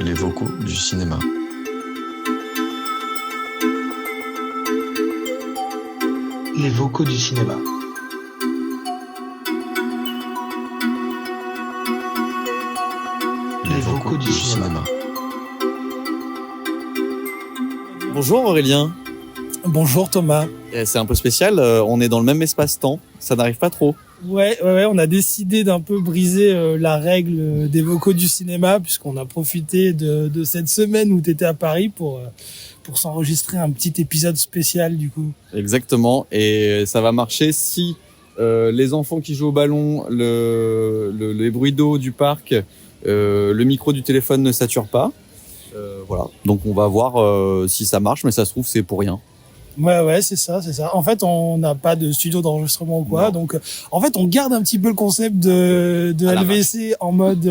Les vocaux du cinéma. Les vocaux du cinéma. Les vocaux du cinéma. Bonjour Aurélien. Bonjour Thomas. C'est un peu spécial, on est dans le même espace-temps, ça n'arrive pas trop. Ouais, on a décidé d'un peu briser la règle des vocaux du cinéma puisqu'on a profité de cette semaine où tu étais à Paris pour s'enregistrer un petit épisode spécial du coup. Exactement, et ça va marcher si les enfants qui jouent au ballon, les bruits d'eau du parc, le micro du téléphone ne sature pas. Voilà, donc on va voir si ça marche, mais ça se trouve c'est pour rien. Ouais, c'est ça. En fait, on n'a pas de studio d'enregistrement ou quoi, donc en fait, on garde un petit peu le concept de LVC en mode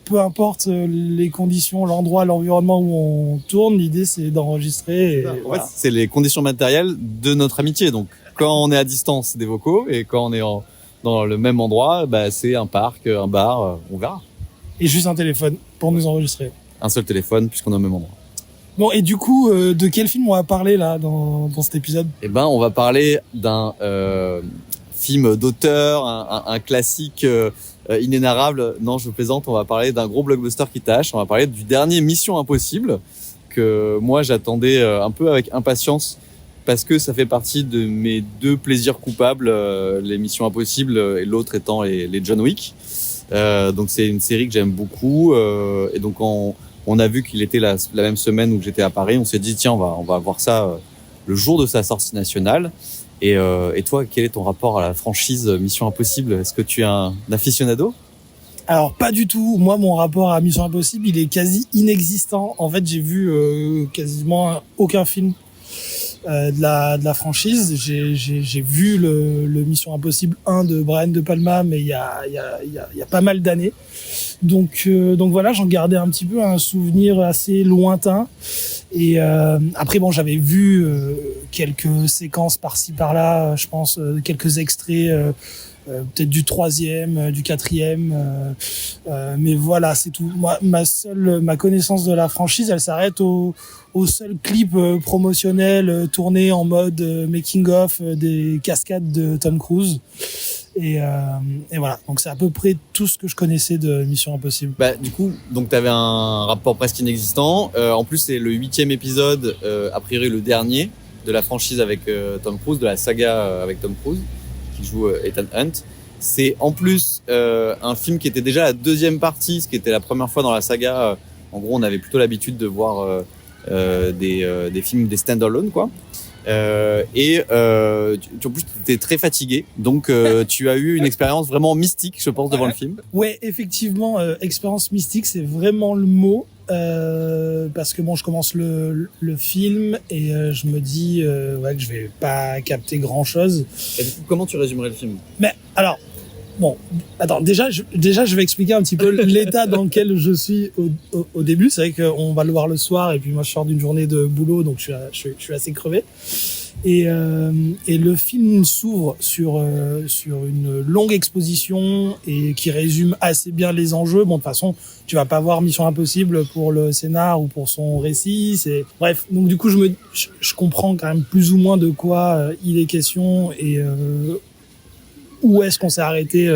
peu importe les conditions, l'endroit, l'environnement où on tourne, l'idée c'est d'enregistrer. En fait, c'est les conditions matérielles de notre amitié. Donc, quand on est à distance, c'est des vocaux, et quand on est dans le même endroit, c'est un parc, un bar, on verra. Et juste un téléphone pour nous enregistrer. Un seul téléphone puisqu'on est au même endroit. Bon, et du coup, de quel film on va parler là dans cet épisode ? On va parler d'un film d'auteur, un classique inénarrable. Non, je plaisante, on va parler d'un gros blockbuster qui tâche. On va parler du dernier Mission Impossible que moi j'attendais un peu avec impatience parce que ça fait partie de mes deux plaisirs coupables, les Missions Impossibles et l'autre étant les John Wick. Donc c'est une série que j'aime beaucoup et donc on a vu qu'il était la même semaine où j'étais à Paris. On s'est dit, tiens, on va voir ça le jour de sa sortie nationale. Et toi, quel est ton rapport à la franchise Mission Impossible ? Est-ce que tu es un aficionado ? Alors, pas du tout. Moi, mon rapport à Mission Impossible, il est quasi inexistant. En fait, j'ai vu quasiment aucun film de la franchise. J'ai vu le Mission Impossible 1 de Brian De Palma, mais il y a pas mal d'années. Donc voilà, j'en gardais un petit peu un souvenir assez lointain. Et après, bon, j'avais vu quelques séquences par-ci par-là, je pense quelques extraits, peut-être du 3e, du 4e, mais voilà, c'est tout. Moi, ma connaissance de la franchise, elle s'arrête au seul clip promotionnel tourné en mode making of des cascades de Tom Cruise. Et voilà, donc c'est à peu près tout ce que je connaissais de Mission Impossible. Du coup, donc t'avais un rapport presque inexistant. En plus, c'est le 8e épisode, a priori le dernier de la franchise avec Tom Cruise, de la saga avec Tom Cruise, qui joue Ethan Hunt. C'est en plus un film qui était déjà la deuxième partie, ce qui était la première fois dans la saga. En gros, on avait plutôt l'habitude de voir des films, des stand-alone, quoi. En plus tu étais très fatigué, donc tu as eu une expérience vraiment mystique, je pense, devant le film. Ouais, effectivement, expérience mystique, c'est vraiment le mot, parce que bon, je commence le film et je me dis que je vais pas capter grand chose. Et du coup, comment tu résumerais le film ? Mais alors, bon, attends, déjà je vais expliquer un petit peu l'état dans lequel je suis au début. C'est vrai qu'on va le voir le soir et puis moi je sors d'une journée de boulot, donc je suis assez crevé. Et le film s'ouvre sur une longue exposition et qui résume assez bien les enjeux. Bon, de toute façon, tu vas pas voir Mission Impossible pour le scénar ou pour son récit. Bref, donc du coup je comprends quand même plus ou moins de quoi il est question et où est-ce qu'on s'est arrêté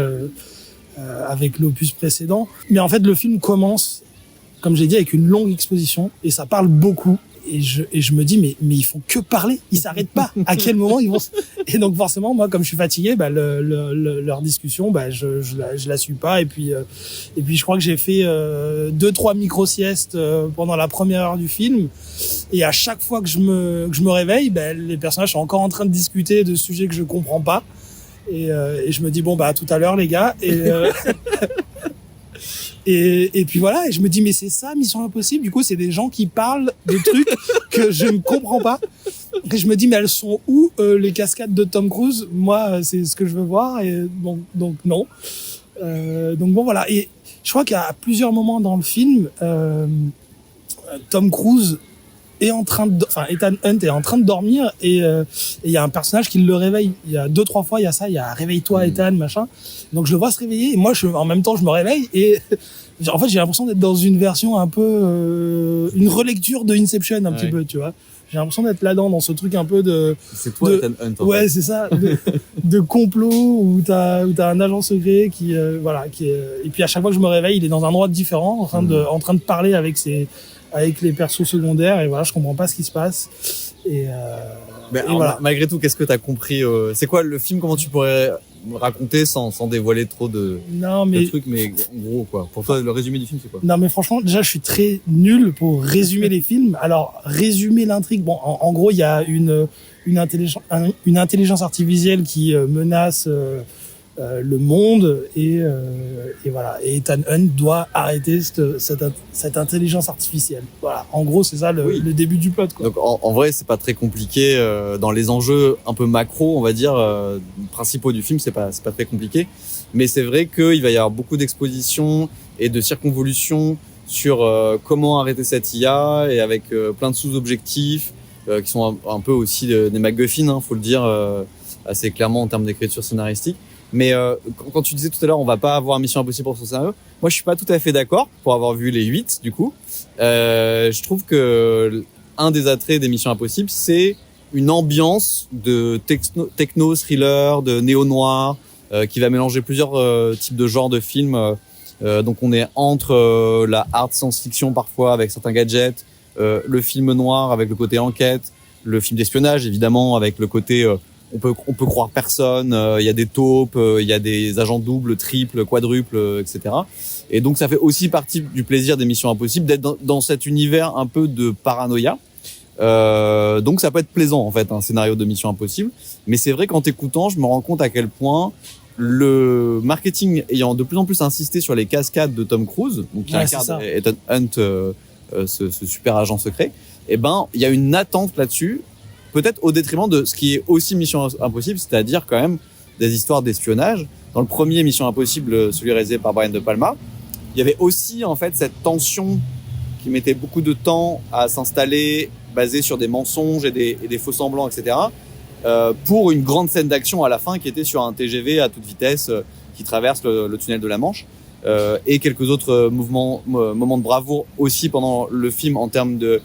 avec l'opus précédent. Mais en fait, le film commence, comme j'ai dit, avec une longue exposition et ça parle beaucoup. Et je me dis, mais ils font que parler, ils s'arrêtent pas. À quel moment ils vont Et donc forcément, moi, comme je suis fatigué, leur discussion, je la suis pas. Et puis je crois que j'ai fait 2-3 micro-siestes pendant la première heure du film. Et à chaque fois que je me réveille, les personnages sont encore en train de discuter de sujets que je comprends pas. Et je me dis à tout à l'heure les gars. Et puis voilà, et je me dis mais c'est ça Mission Impossible, du coup c'est des gens qui parlent de trucs que je ne comprends pas. Et je me dis mais elles sont où les cascades de Tom Cruise ? Moi c'est ce que je veux voir et donc non. Donc bon voilà, et je crois qu'à plusieurs moments dans le film Tom Cruise est en train de, enfin Ethan Hunt est en train de dormir et il y a un personnage qui le réveille. Il y a 2-3 fois il y a ça, il y a réveille-toi Ethan machin. Donc je le vois se réveiller et moi en même temps je me réveille et en fait j'ai l'impression d'être dans une version un peu une relecture de Inception un petit peu, tu vois. J'ai l'impression d'être là-dedans, dans ce truc un peu de... C'est toi, Ethan Hunt. Ouais, c'est ça. De complot où t'as un agent secret qui, voilà, qui est... Et puis à chaque fois que je me réveille, il est dans un endroit différent, en train de parler avec les persos secondaires. Et voilà, je comprends pas ce qui se passe. Mais alors, voilà. Malgré tout, qu'est-ce que t'as compris c'est quoi le film? Comment tu pourrais raconter sans dévoiler trop de trucs, mais en gros, quoi. Pour toi, le résumé du film, c'est quoi? Non, mais franchement, déjà, je suis très nul pour résumer les films. Alors, résumer l'intrigue, bon, en gros, il y a une intelligence artificielle qui menace le monde et voilà. Et Ethan Hunt doit arrêter cette intelligence artificielle. Voilà. En gros, c'est ça le début du plot, quoi. Donc en vrai, c'est pas très compliqué dans les enjeux un peu macro, on va dire, principaux du film, c'est pas très compliqué. Mais c'est vrai qu'il va y avoir beaucoup d'expositions et de circonvolutions sur comment arrêter cette IA et avec plein de sous-objectifs qui sont un peu aussi des MacGuffin, hein, faut le dire assez clairement en termes d'écriture scénaristique. Mais quand tu disais tout à l'heure, on va pas avoir Mission Impossible pour son scénario, moi je suis pas tout à fait d'accord pour avoir vu les 8 du coup. Je trouve que un des attraits des Missions Impossibles, c'est une ambiance de techno thriller, de néo-noir, qui va mélanger plusieurs types de genres de films. Donc on est entre la hard science-fiction parfois avec certains gadgets, le film noir avec le côté enquête, le film d'espionnage évidemment avec le côté on peut croire personne, il y a des taupes, il y a des agents doubles, triples, quadruples, etc. Et donc ça fait aussi partie du plaisir des Missions Impossibles d'être dans cet univers un peu de paranoïa. Donc ça peut être plaisant en fait un scénario de Mission Impossible, mais c'est vrai qu'en t'écoutant, je me rends compte à quel point le marketing ayant de plus en plus insisté sur les cascades de Tom Cruise, donc qui incarne Ethan Hunt, ce super agent secret, et ben il y a une attente là-dessus. Peut-être au détriment de ce qui est aussi Mission Impossible, c'est-à-dire quand même des histoires d'espionnage. Dans le premier Mission Impossible, celui réalisé par Brian De Palma, il y avait aussi en fait cette tension qui mettait beaucoup de temps à s'installer, basée sur des mensonges et des faux semblants, etc. Pour une grande scène d'action à la fin qui était sur un TGV à toute vitesse qui traverse le tunnel de la Manche. Et quelques autres moments de bravoure aussi pendant le film en termes de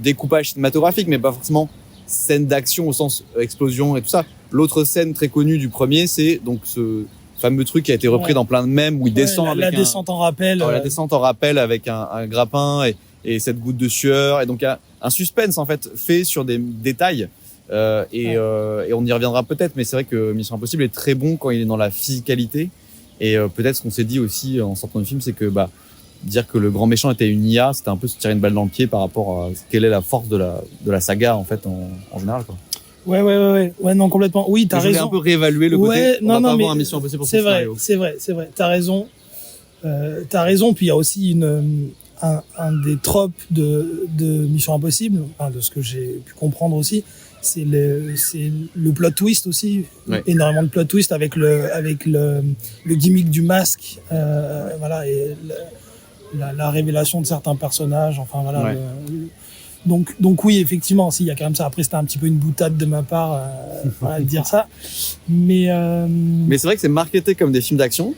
découpage cinématographique, mais pas forcément scène d'action au sens explosion et tout ça. L'autre scène très connue du premier, c'est donc ce fameux truc qui a été repris dans plein de mèmes où il descend avec la descente en rappel. La descente en rappel avec un grappin et cette goutte de sueur. Et donc il y a un suspense en fait fait sur des détails. Et on y reviendra peut-être, mais c'est vrai que Mission Impossible est très bon quand il est dans la physicalité. Et peut-être ce qu'on s'est dit aussi en sortant du film, c'est que dire que le grand méchant était une IA, c'était un peu se tirer une balle dans le pied par rapport à quelle est la force de la saga en fait en général, quoi. Ouais, non, complètement. Oui, t'as raison. Je voulais un peu réévaluer le côté. On va pas avoir un Mission Impossible pour son scénario. C'est vrai. T'as raison. Puis il y a aussi un des tropes de Mission Impossible, enfin, de ce que j'ai pu comprendre aussi, c'est le plot twist aussi. Ouais. Énormément de plot twist avec le gimmick du masque, voilà, et la révélation de certains personnages, enfin voilà. Ouais. Donc oui, effectivement, il y a quand même ça. Après, c'était un petit peu une boutade de ma part, voilà, de dire ça. Mais c'est vrai que c'est marketé comme des films d'action,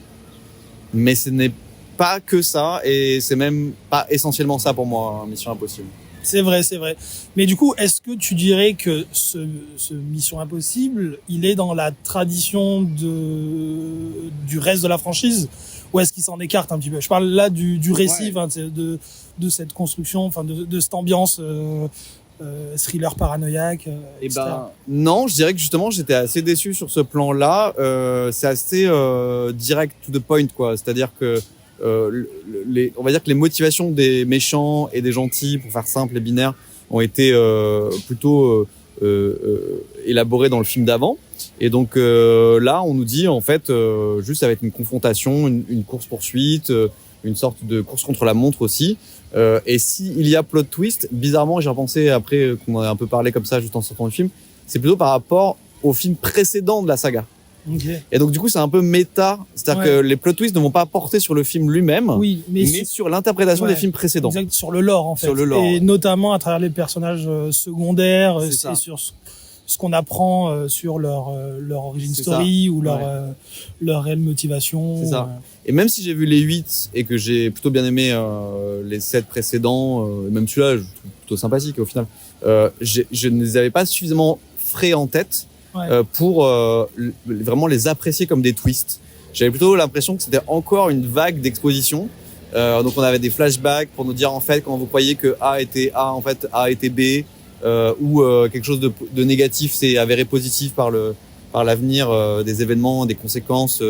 mais ce n'est pas que ça, et c'est même pas essentiellement ça pour moi, Mission Impossible. C'est vrai. Mais du coup, est-ce que tu dirais que ce Mission Impossible, il est dans la tradition du reste de la franchise, ou est-ce qu'il s'en écarte un petit peu? Je parle là du récit, ouais. De cette construction, enfin de cette ambiance thriller paranoïaque. Non, je dirais que justement j'étais assez déçu sur ce plan-là. C'est assez direct to the point, quoi. C'est-à-dire que on va dire que les motivations des méchants et des gentils, pour faire simple et binaire, ont été plutôt élaborées dans le film d'avant. Et donc là, on nous dit en fait juste ça va être une confrontation, une course-poursuite, une sorte de course contre la montre aussi. Et s'il y a plot twist, bizarrement, j'ai repensé après qu'on en a un peu parlé comme ça juste en sortant du film, c'est plutôt par rapport au film précédent de la saga. Ok. Et donc du coup c'est un peu méta, c'est-à-dire que les plot twists ne vont pas porter sur le film lui-même, Oui, mais sur l'interprétation des films précédents. exact, sur le lore en fait. Sur le lore, et ouais. notamment à travers les personnages secondaires C'est ça. et sur ce qu'on apprend sur leur origin C'est story ou Ouais. leur réelle motivation. C'est ça. Et même si j'ai vu les 8 et que j'ai plutôt bien aimé les 7 précédents, même celui-là, je trouve plutôt sympathique au final, je ne les avais pas suffisamment frais en tête pour vraiment les apprécier comme des twists. J'avais plutôt l'impression que c'était encore une vague d'exposition. Donc on avait des flashbacks pour nous dire en fait quand vous croyez que A était A, en fait A était B, ou quelque chose de négatif s'est avéré positif par l'avenir des événements, des conséquences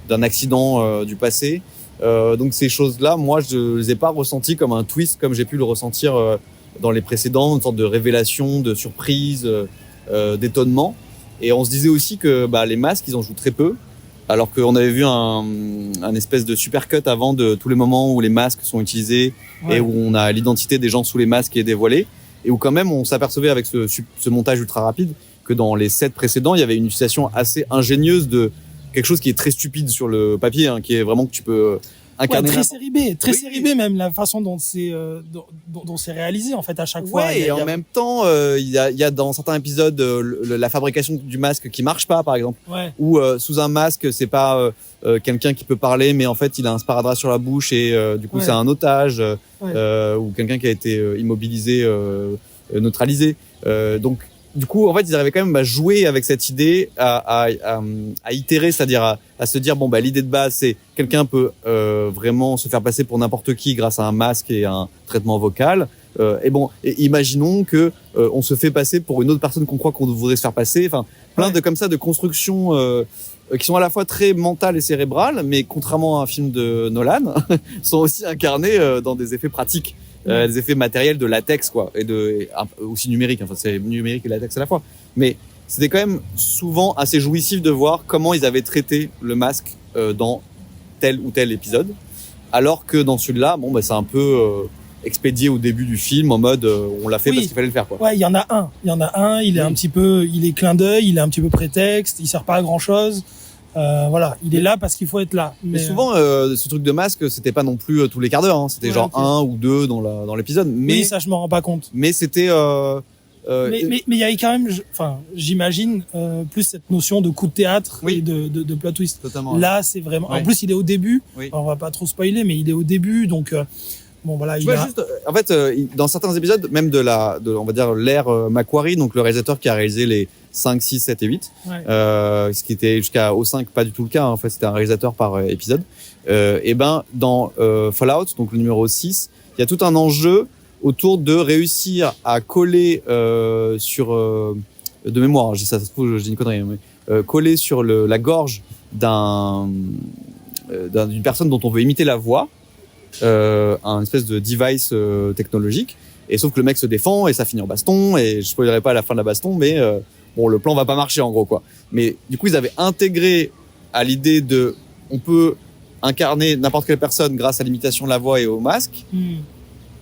d'un accident du passé. Donc ces choses-là, moi, je les ai pas ressenties comme un twist, comme j'ai pu le ressentir dans les précédents, une sorte de révélation, de surprise, d'étonnement. Et on se disait aussi que les masques, ils en jouent très peu, alors qu'on avait vu un espèce de super cut avant de tous les moments où les masques sont utilisés et où on a l'identité des gens sous les masques qui est dévoilée, et où quand même on s'apercevait avec ce montage ultra rapide que dans les 7 précédents, il y avait une utilisation assez ingénieuse de quelque chose qui est très stupide sur le papier, hein, qui est vraiment que tu peux incarner. Très série B, série B même, la façon dont c'est dont c'est réalisé en fait à chaque fois. Et en même temps, il y a dans certains épisodes la fabrication du masque qui marche pas, par exemple. Ouais. Ou sous un masque, c'est pas quelqu'un qui peut parler, mais en fait il a un sparadrap sur la bouche et du coup c'est un otage ou quelqu'un qui a été immobilisé, neutralisé. Donc du coup, en fait, ils arrivaient quand même à jouer avec cette idée, à itérer, c'est-à-dire à se dire l'idée de base, c'est quelqu'un peut vraiment se faire passer pour n'importe qui grâce à un masque et un traitement vocal. Et imaginons que on se fait passer pour une autre personne qu'on croit qu'on voudrait se faire passer. Enfin, plein de comme ça de constructions qui sont à la fois très mentales et cérébrales, mais contrairement à un film de Nolan, sont aussi incarnées dans des effets pratiques. Des effets matériels de latex quoi et aussi numérique, enfin c'est numérique et latex à la fois, mais c'était quand même souvent assez jouissif de voir comment ils avaient traité le masque dans tel ou tel épisode, alors que dans celui-là c'est un peu expédié au début du film en mode on l'a fait parce qu'il fallait le faire quoi. Il y en a un, il est un petit peu, il est clin d'œil, il est un petit peu prétexte, il sert pas à grand chose. Il est là parce qu'il faut être là. Mais souvent, ce truc de masque, c'était pas non plus tous les quarts d'heure. Hein. C'était un ou deux dans l'épisode. Mais oui, ça je m'en rends pas compte. Mais c'était. Mais il y avait quand même, j'imagine plus cette notion de coup de théâtre et de plot twist. Totalement. Là, c'est vraiment. En plus, il est au début. Alors, on va pas trop spoiler, mais il est au début, donc. Juste, en fait, dans certains épisodes, même on va dire l'ère Macquarie, donc le réalisateur qui a réalisé les 5, 6, 7 et 8, ce qui était jusqu'au 5 pas du tout le cas, hein, en fait c'était un réalisateur par épisode, dans Fallout, donc le numéro 6, il y a tout un enjeu autour de réussir à coller de mémoire, je dis ça se trouve, je dis une connerie, mais coller sur la gorge d'une personne dont on veut imiter la voix, un espèce de device technologique, et sauf que le mec se défend et ça finit en baston, et je spoilerai pas à la fin de la baston, mais le plan va pas marcher en gros quoi. Mais du coup ils avaient intégré à l'idée de on peut incarner n'importe quelle personne grâce à l'imitation de la voix et au masque,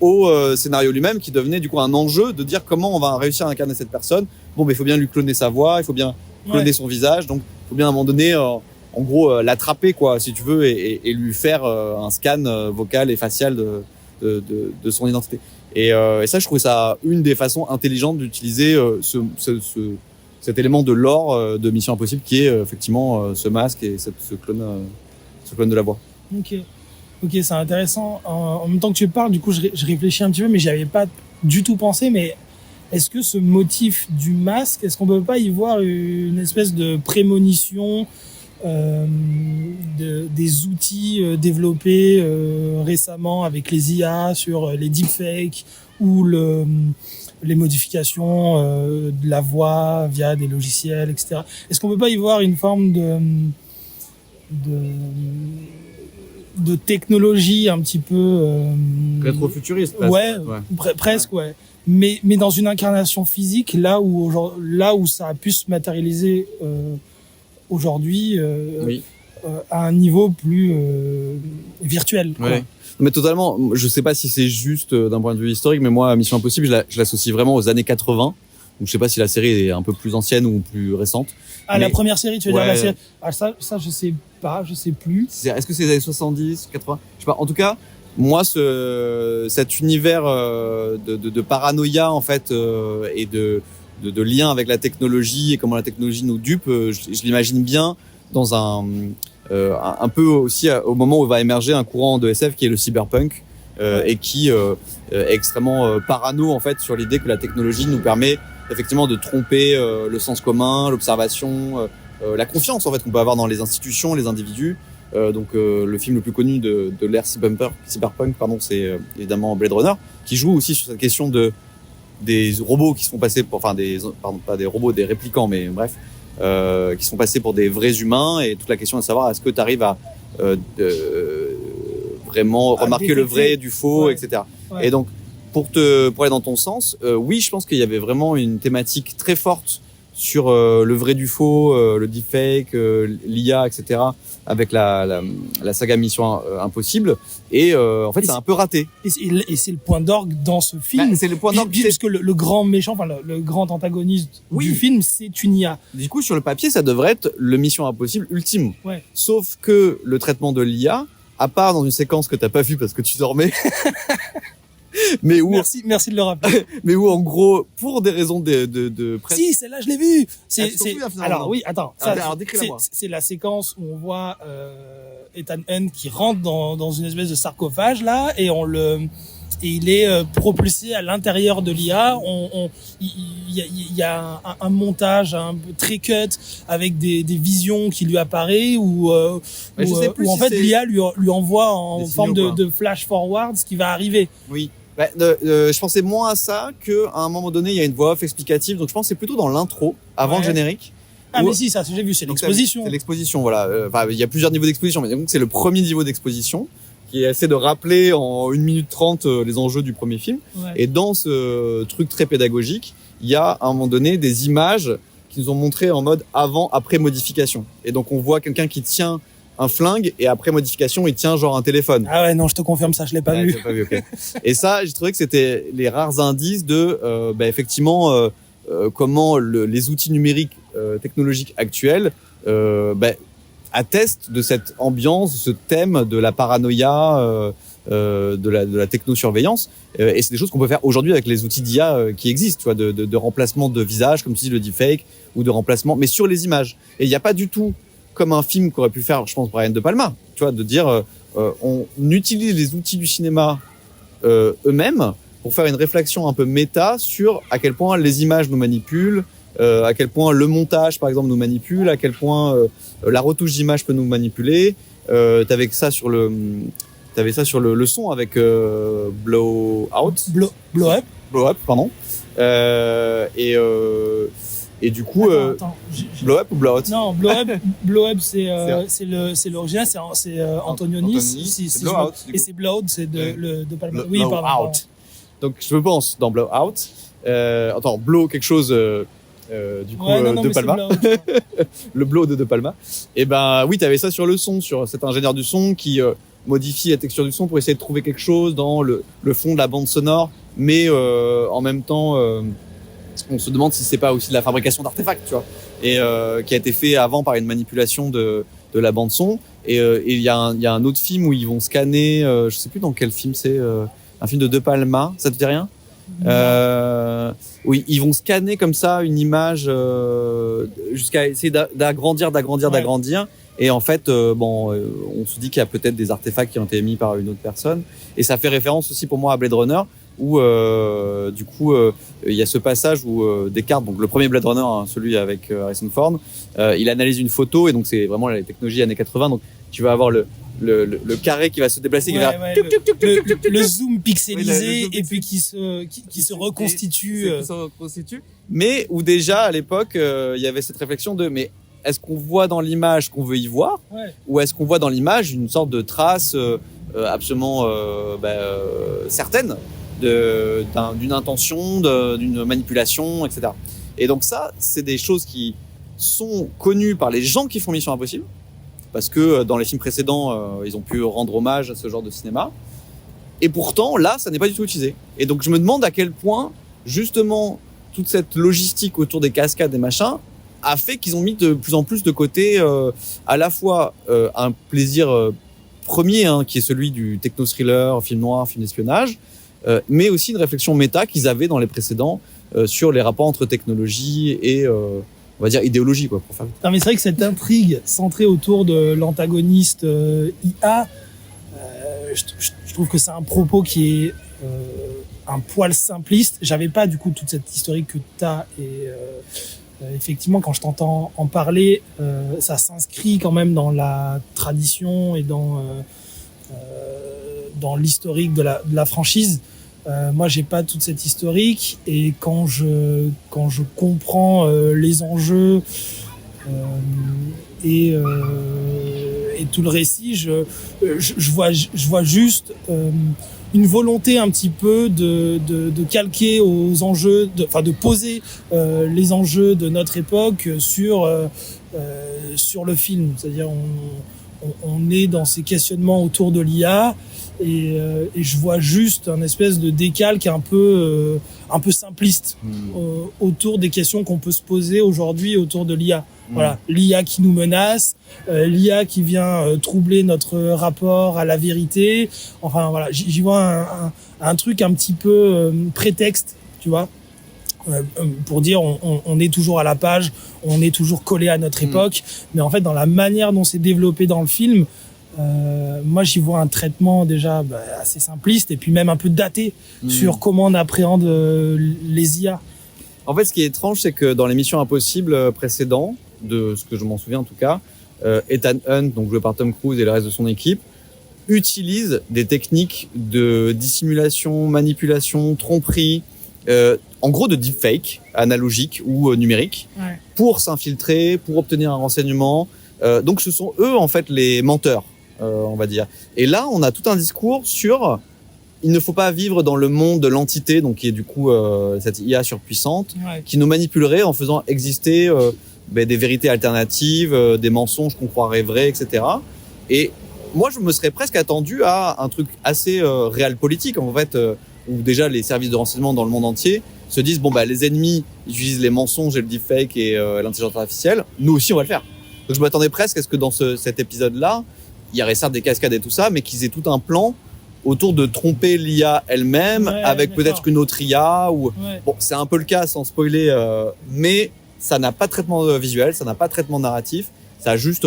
au scénario lui-même qui devenait du coup un enjeu de dire comment on va réussir à incarner cette personne. Il faut bien lui cloner sa voix, il faut bien cloner son visage, donc il faut bien à un moment donné en gros l'attraper quoi si tu veux et lui faire un scan vocal et facial de son identité. Et ça je trouvais ça une des façons intelligentes d'utiliser cet élément de lore de Mission Impossible qui est effectivement ce masque et ce clone de la voix. Ok, c'est intéressant. En même temps que tu parles, du coup je réfléchis un petit peu, mais j'y avais pas du tout pensé. Mais est-ce que ce motif du masque, est-ce qu'on peut pas y voir une espèce de prémonition des outils développés récemment avec les IA sur les deepfakes ou les modifications de la voix via des logiciels, etc. Est-ce qu'on peut pas y voir une forme de technologie un petit peu rétro-futuriste presque. Mais dans une incarnation physique, là où ça a pu se matérialiser aujourd'hui à un niveau plus virtuel quoi. Mais totalement, je sais pas si c'est juste d'un point de vue historique, mais moi Mission Impossible je l'associe vraiment aux années 80 Donc je sais pas si la série est un peu plus ancienne ou plus récente. Ah, Mais- la première série, tu veux dire Ouais. la série? Ah, ça, je sais pas, je sais plus. Est-ce que c'est les années 70, 80? Je sais pas. En tout cas, moi, cet univers de paranoïa en fait et de lien avec la technologie et comment la technologie nous dupe, je l'imagine bien dans un peu aussi au moment où va émerger un courant de SF qui est le cyberpunk et qui est extrêmement parano en fait sur l'idée que la technologie nous permet effectivement de tromper le sens commun, l'observation, la confiance en fait qu'on peut avoir dans les institutions, les individus. Donc le film le plus connu de l'ère cyberpunk, pardon, c'est évidemment Blade Runner, qui joue aussi sur cette question des robots qui se font passer pour, pardon, pas des robots, des réplicants, mais bref, qui se font passer pour des vrais humains, et toute la question est de savoir est-ce que tu arrives à vraiment remarquer le vrai du faux, Ouais. etc. Ouais. Et donc pour aller dans ton sens, oui, je pense qu'il y avait vraiment une thématique très forte sur le vrai du faux, le deepfake, l'IA, etc. avec la saga Mission Impossible. Et en fait, Et c'est un peu raté. Et c'est le point d'orgue dans ce film. Bah, c'est le point d'orgue. Puisque le grand méchant, enfin le grand antagoniste Oui. du film, c'est une IA. Du coup, sur le papier, ça devrait être le Mission Impossible ultime. Ouais. Sauf que le traitement de l'IA, à part dans une séquence que t'as pas vue parce que tu dormais, mais où Merci de le rappeler. mais où en gros, pour des raisons de presse. Si, celle-là, je l'ai vue. Ah, tu t'en souviens, finalement? Alors oui, attends. Alors, décris-la moi. C'est la séquence où on voit Ethan Hunt qui rentre dans une espèce de sarcophage là, et il est propulsé à l'intérieur de l'IA. Il y a un montage un peu très cut avec des visions qui lui apparaissent où je sais plus où en si fait c'est l'IA lui envoie en des forme signaux, quoi. de flash forward ce qui va arriver. Oui. Je pensais moins à ça que à un moment donné, il y a une voix off explicative. Donc je pense que c'est plutôt dans l'intro, avant Ouais. le générique. Ah Ou- mais si, ça j'ai vu, c'est Donc, l'exposition. C'est l'exposition, voilà. Enfin, il y a plusieurs niveaux d'exposition, mais donc c'est le premier niveau d'exposition qui essaie de rappeler en 1 minute 30 les enjeux du premier film. Ouais. Et dans ce truc très pédagogique, il y a à un moment donné des images qui nous ont montré en mode avant-après modification. Et donc on voit quelqu'un qui tient un flingue et après modification, il tient genre un téléphone. Ah ouais, non, je te confirme ça, je l'ai pas Ouais, vu. t'as pas vu, ok. Et ça, j'ai trouvé que c'était les rares indices de, effectivement, comment les outils numériques technologiques actuels attestent de cette ambiance, ce thème de la paranoïa, de la technosurveillance. Et c'est des choses qu'on peut faire aujourd'hui avec les outils d'IA qui existent, tu vois, de remplacement de visage, comme tu dis le deepfake, ou de remplacement, mais sur les images. Et il n'y a pas du tout comme un film qu'aurait pu faire, je pense, Brian De Palma, tu vois, de dire on utilise les outils du cinéma eux-mêmes pour faire une réflexion un peu méta sur à quel point les images nous manipulent, à quel point le montage, par exemple, nous manipule, à quel point la retouche d'image peut nous manipuler. T'avais ça sur le son avec Blow Up, pardon. Et du coup, Attends, Blow Up ou Blow Out? non, Blow Up, c'est l'original, c'est Antonioni. C'est Blow Out, du Et coup. c'est Blow Out, c'est de Palma. Blow Oui, pardon. Out. Donc je pense dans Blow Out. Blow quelque chose du coup Ouais, non, de mais c'est Palma. Blow Out, je crois. Le blow de Palma. Et ben oui, t'avais ça sur le son, sur cet ingénieur du son qui modifie la texture du son pour essayer de trouver quelque chose dans le fond de la bande sonore, mais en même temps, on se demande si c'est pas aussi de la fabrication d'artefacts, tu vois, et qui a été fait avant par une manipulation de la bande son. Et il y a un autre film où ils vont scanner, je sais plus dans quel film c'est, un film de Palma, ça te dit rien? Oui, ils vont scanner comme ça une image jusqu'à essayer d'agrandir. Et en fait, on se dit qu'il y a peut-être des artefacts qui ont été émis par une autre personne. Et ça fait référence aussi pour moi à Blade Runner, où du coup, il y a ce passage où Descartes, donc le premier Blade Runner, hein, celui avec Harrison Ford, il analyse une photo, et donc c'est vraiment la technologie années 80. Donc tu vas avoir le carré qui va se déplacer, qui va le zoom pixelisé, Oui, le zoom et puis qui se reconstitue. Mais où déjà à l'époque il y avait cette réflexion de mais est-ce qu'on voit dans l'image qu'on veut y voir, Ouais. ou est-ce qu'on voit dans l'image une sorte de trace absolument certaine d'une intention, d'une manipulation, etc. Et donc ça, c'est des choses qui sont connues par les gens qui font Mission Impossible, parce que dans les films précédents, ils ont pu rendre hommage à ce genre de cinéma. Et pourtant, là, ça n'est pas du tout utilisé. Et donc, je me demande à quel point, justement, toute cette logistique autour des cascades et machins a fait qu'ils ont mis de plus en plus de côté à la fois un plaisir premier, hein, qui est celui du techno-thriller, film noir, film d'espionnage, mais aussi une réflexion méta qu'ils avaient dans les précédents sur les rapports entre technologie et on va dire idéologie, quoi, pour faire. Non, mais c'est vrai que cette intrigue centrée autour de l'antagoniste IA, je trouve que c'est un propos qui est un poil simpliste. J'avais pas du coup toute cette historique que t'as et effectivement quand je t'entends en parler, ça s'inscrit quand même dans la tradition et dans l'historique de la franchise. Moi, j'ai pas toute cette historique et quand je comprends les enjeux et tout le récit, je vois juste une volonté un petit peu de calquer aux enjeux, de poser les enjeux de notre époque sur le film. C'est-à-dire, on est dans ces questionnements autour de l'IA. Et je vois juste un espèce de décalque un peu simpliste autour des questions qu'on peut se poser aujourd'hui autour de l'IA. Voilà, l'IA qui nous menace, l'IA qui vient troubler notre rapport à la vérité. Enfin voilà, j'y vois un truc un petit peu prétexte, tu vois, pour dire on est toujours à la page, on est toujours collé à notre époque. Mais en fait, dans la manière dont c'est développé dans le film, moi j'y vois un traitement déjà assez simpliste et puis même un peu daté sur comment on appréhende les IA. En fait, ce qui est étrange, c'est que dans les Missions Impossibles précédents, de ce que je m'en souviens en tout cas, Ethan Hunt, donc joué par Tom Cruise et le reste de son équipe, utilise des techniques de dissimulation, manipulation, tromperie, en gros de deepfake analogique ou numérique, pour s'infiltrer, pour obtenir un renseignement. Donc ce sont eux en fait les menteurs. On va dire. Et là, on a tout un discours sur il ne faut pas vivre dans le monde de l'entité, donc qui est du coup cette IA surpuissante, qui nous manipulerait en faisant exister des vérités alternatives, des mensonges qu'on croirait vrais, etc. Et moi, je me serais presque attendu à un truc assez réel politique, en fait, où déjà les services de renseignement dans le monde entier se disent les ennemis utilisent les mensonges et le deepfake et l'intelligence artificielle, nous aussi on va le faire. Donc je m'attendais presque à ce que dans cet épisode-là, il y aurait certes des cascades et tout ça, mais qu'ils aient tout un plan autour de tromper l'IA elle-même avec peut-être une autre IA. Bon, c'est un peu le cas sans spoiler, mais ça n'a pas de traitement visuel, ça n'a pas de traitement narratif. Ça a juste,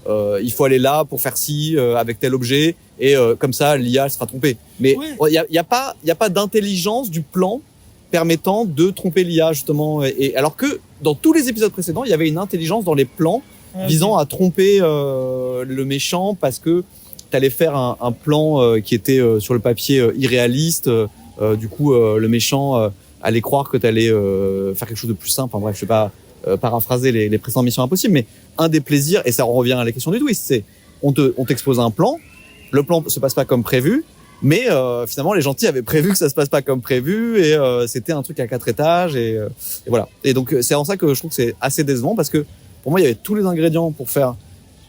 il faut aller là pour faire ci avec tel objet et comme ça l'IA sera trompée. Mais il y a pas d'intelligence du plan permettant de tromper l'IA justement. Et alors que dans tous les épisodes précédents, il y avait une intelligence dans les plans visant à tromper le méchant parce que t'allais faire un plan qui était sur le papier irréaliste. Du coup, le méchant allait croire que t'allais faire quelque chose de plus simple. Enfin bref, je vais pas paraphraser les précédentes Missions Impossibles, mais un des plaisirs, et ça revient à la question du twist, c'est on t'expose un plan, le plan se passe pas comme prévu, mais finalement les gentils avaient prévu que ça se passe pas comme prévu et c'était un truc à 4 étages et voilà. Et donc c'est en ça que je trouve que c'est assez décevant parce que pour moi, il y avait tous les ingrédients pour faire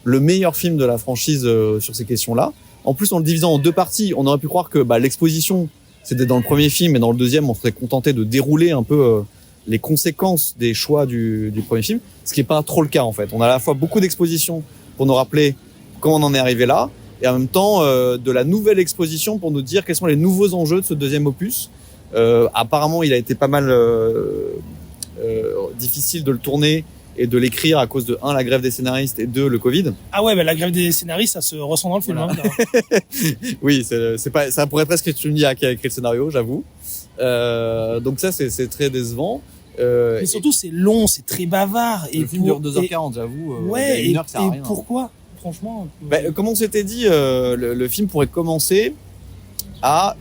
le meilleur film de la franchise sur ces questions-là. En plus, en le divisant en 2 parties, on aurait pu croire que l'exposition, c'était dans le premier film, et dans le deuxième, on serait contenté de dérouler un peu les conséquences des choix du premier film, ce qui n'est pas trop le cas en fait. On a à la fois beaucoup d'exposition pour nous rappeler comment on en est arrivé là, et en même temps de la nouvelle exposition pour nous dire quels sont les nouveaux enjeux de ce deuxième opus. Apparemment, il a été pas mal difficile de le tourner et de l'écrire à cause de 1 la grève des scénaristes et 2 le Covid. Ah ouais, la grève des scénaristes, ça se ressent dans le film. Voilà. Oui, c'est pas, ça pourrait presque être une IA qui a écrit le scénario, j'avoue. Donc ça, c'est très décevant. Mais surtout, c'est long, c'est très bavard. Le film dure 2h40, j'avoue. Ouais, une heure, ça sert à rien. Pourquoi, franchement Comme on s'était dit, le film pourrait commencer à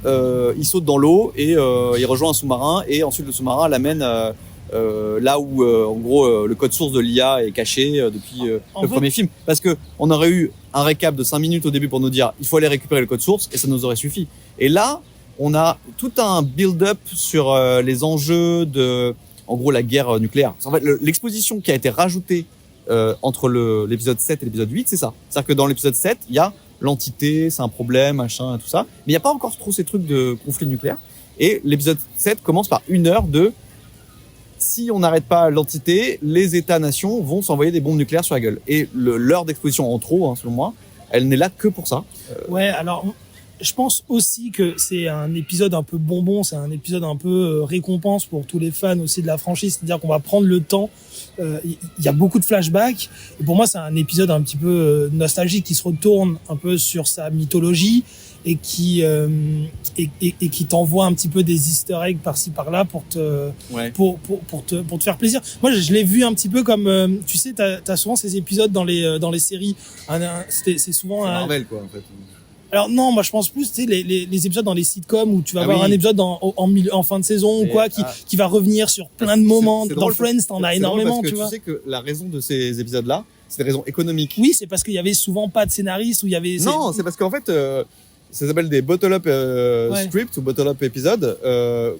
il saute dans l'eau et il rejoint un sous-marin et ensuite le sous-marin l'amène là où en gros le code source de l'IA est caché depuis le premier film, parce que on aurait eu un récap de 5 minutes au début pour nous dire il faut aller récupérer le code source et ça nous aurait suffi. Et là on a tout un build-up sur les enjeux de en gros la guerre nucléaire. En fait l'exposition qui a été rajoutée entre l'épisode 7 et l'épisode 8, c'est ça. C'est-à-dire que dans l'épisode 7, il y a l'entité, c'est un problème, machin, tout ça. Mais il n'y a pas encore trop ces trucs de conflit nucléaire. Et l'épisode 7 commence par 1 heure de si on n'arrête pas l'entité, les États-nations vont s'envoyer des bombes nucléaires sur la gueule. Et l'heure d'exposition en trop, hein, selon moi, elle n'est là que pour ça. Ouais, alors je pense aussi que c'est un épisode un peu bonbon, c'est un épisode un peu récompense pour tous les fans aussi de la franchise, c'est-à-dire qu'on va prendre le temps. Il y a beaucoup de flashbacks. Et pour moi, c'est un épisode un petit peu nostalgique qui se retourne un peu sur sa mythologie et qui t'envoie un petit peu des Easter eggs par-ci par-là pour te faire plaisir. Moi, je l'ai vu un petit peu comme tu sais, t'as souvent ces épisodes dans les séries. C'est souvent C'est Marvel, quoi, en fait. Alors non, moi je pense plus, tu sais, les épisodes dans les sitcoms où tu vas avoir un épisode en fin de saison ou quoi, qui va revenir sur plein de moments. Dans Friends, t'en as énormément, tu vois. Tu sais que la raison de ces épisodes-là, c'est des raisons économiques. Oui, c'est parce qu'il y avait souvent pas de scénariste, où il y avait... Non, c'est parce qu'en fait, ça s'appelle des bottle-up scripts ou bottle-up épisodes,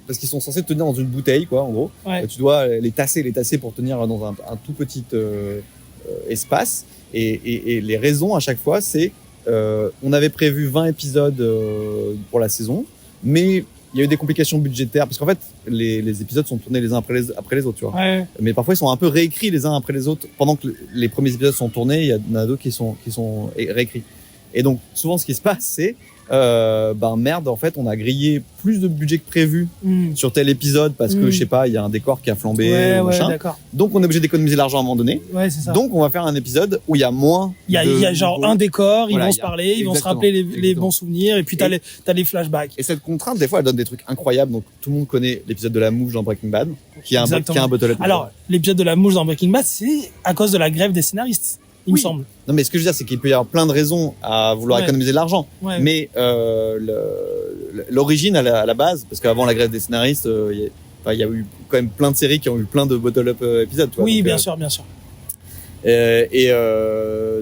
parce qu'ils sont censés tenir dans une bouteille, quoi, en gros. Ouais. Tu dois les tasser pour tenir dans un tout petit espace. Et les raisons à chaque fois, c'est on avait prévu 20 épisodes pour la saison, mais il y a eu des complications budgétaires parce qu'en fait les épisodes sont tournés les uns après les autres, tu vois. Ouais. Mais parfois ils sont un peu réécrits les uns après les autres pendant que les premiers épisodes sont tournés. Il y en a d'autres qui sont réécrits. Et donc souvent ce qui se passe, c'est merde, en fait on a grillé plus de budget que prévu sur tel épisode parce que je sais pas, il y a un décor qui a flambé, machin. D'accord. Donc on est obligé d'économiser l'argent à un moment donné. Ouais, c'est ça. Donc on va faire un épisode où il y a moins. Il y a genre un décor, ils vont se parler, ils vont se rappeler les Exactement. bons souvenirs, et puis t'as les flashbacks. Et cette contrainte, des fois, elle donne des trucs incroyables. Donc tout le monde connaît l'épisode de la mouche dans Breaking Bad, qui a un bottle-up. Alors l'épisode de la mouche dans Breaking Bad, c'est à cause de la grève des scénaristes, il me semble. Non, mais ce que je veux dire, c'est qu'il peut y avoir plein de raisons à vouloir économiser de l'argent. Ouais. Mais l'origine à la base, parce qu'avant la grève des scénaristes, il y a eu quand même plein de séries qui ont eu plein de bottle-up épisodes. Tu vois, oui, donc, bien sûr, bien sûr.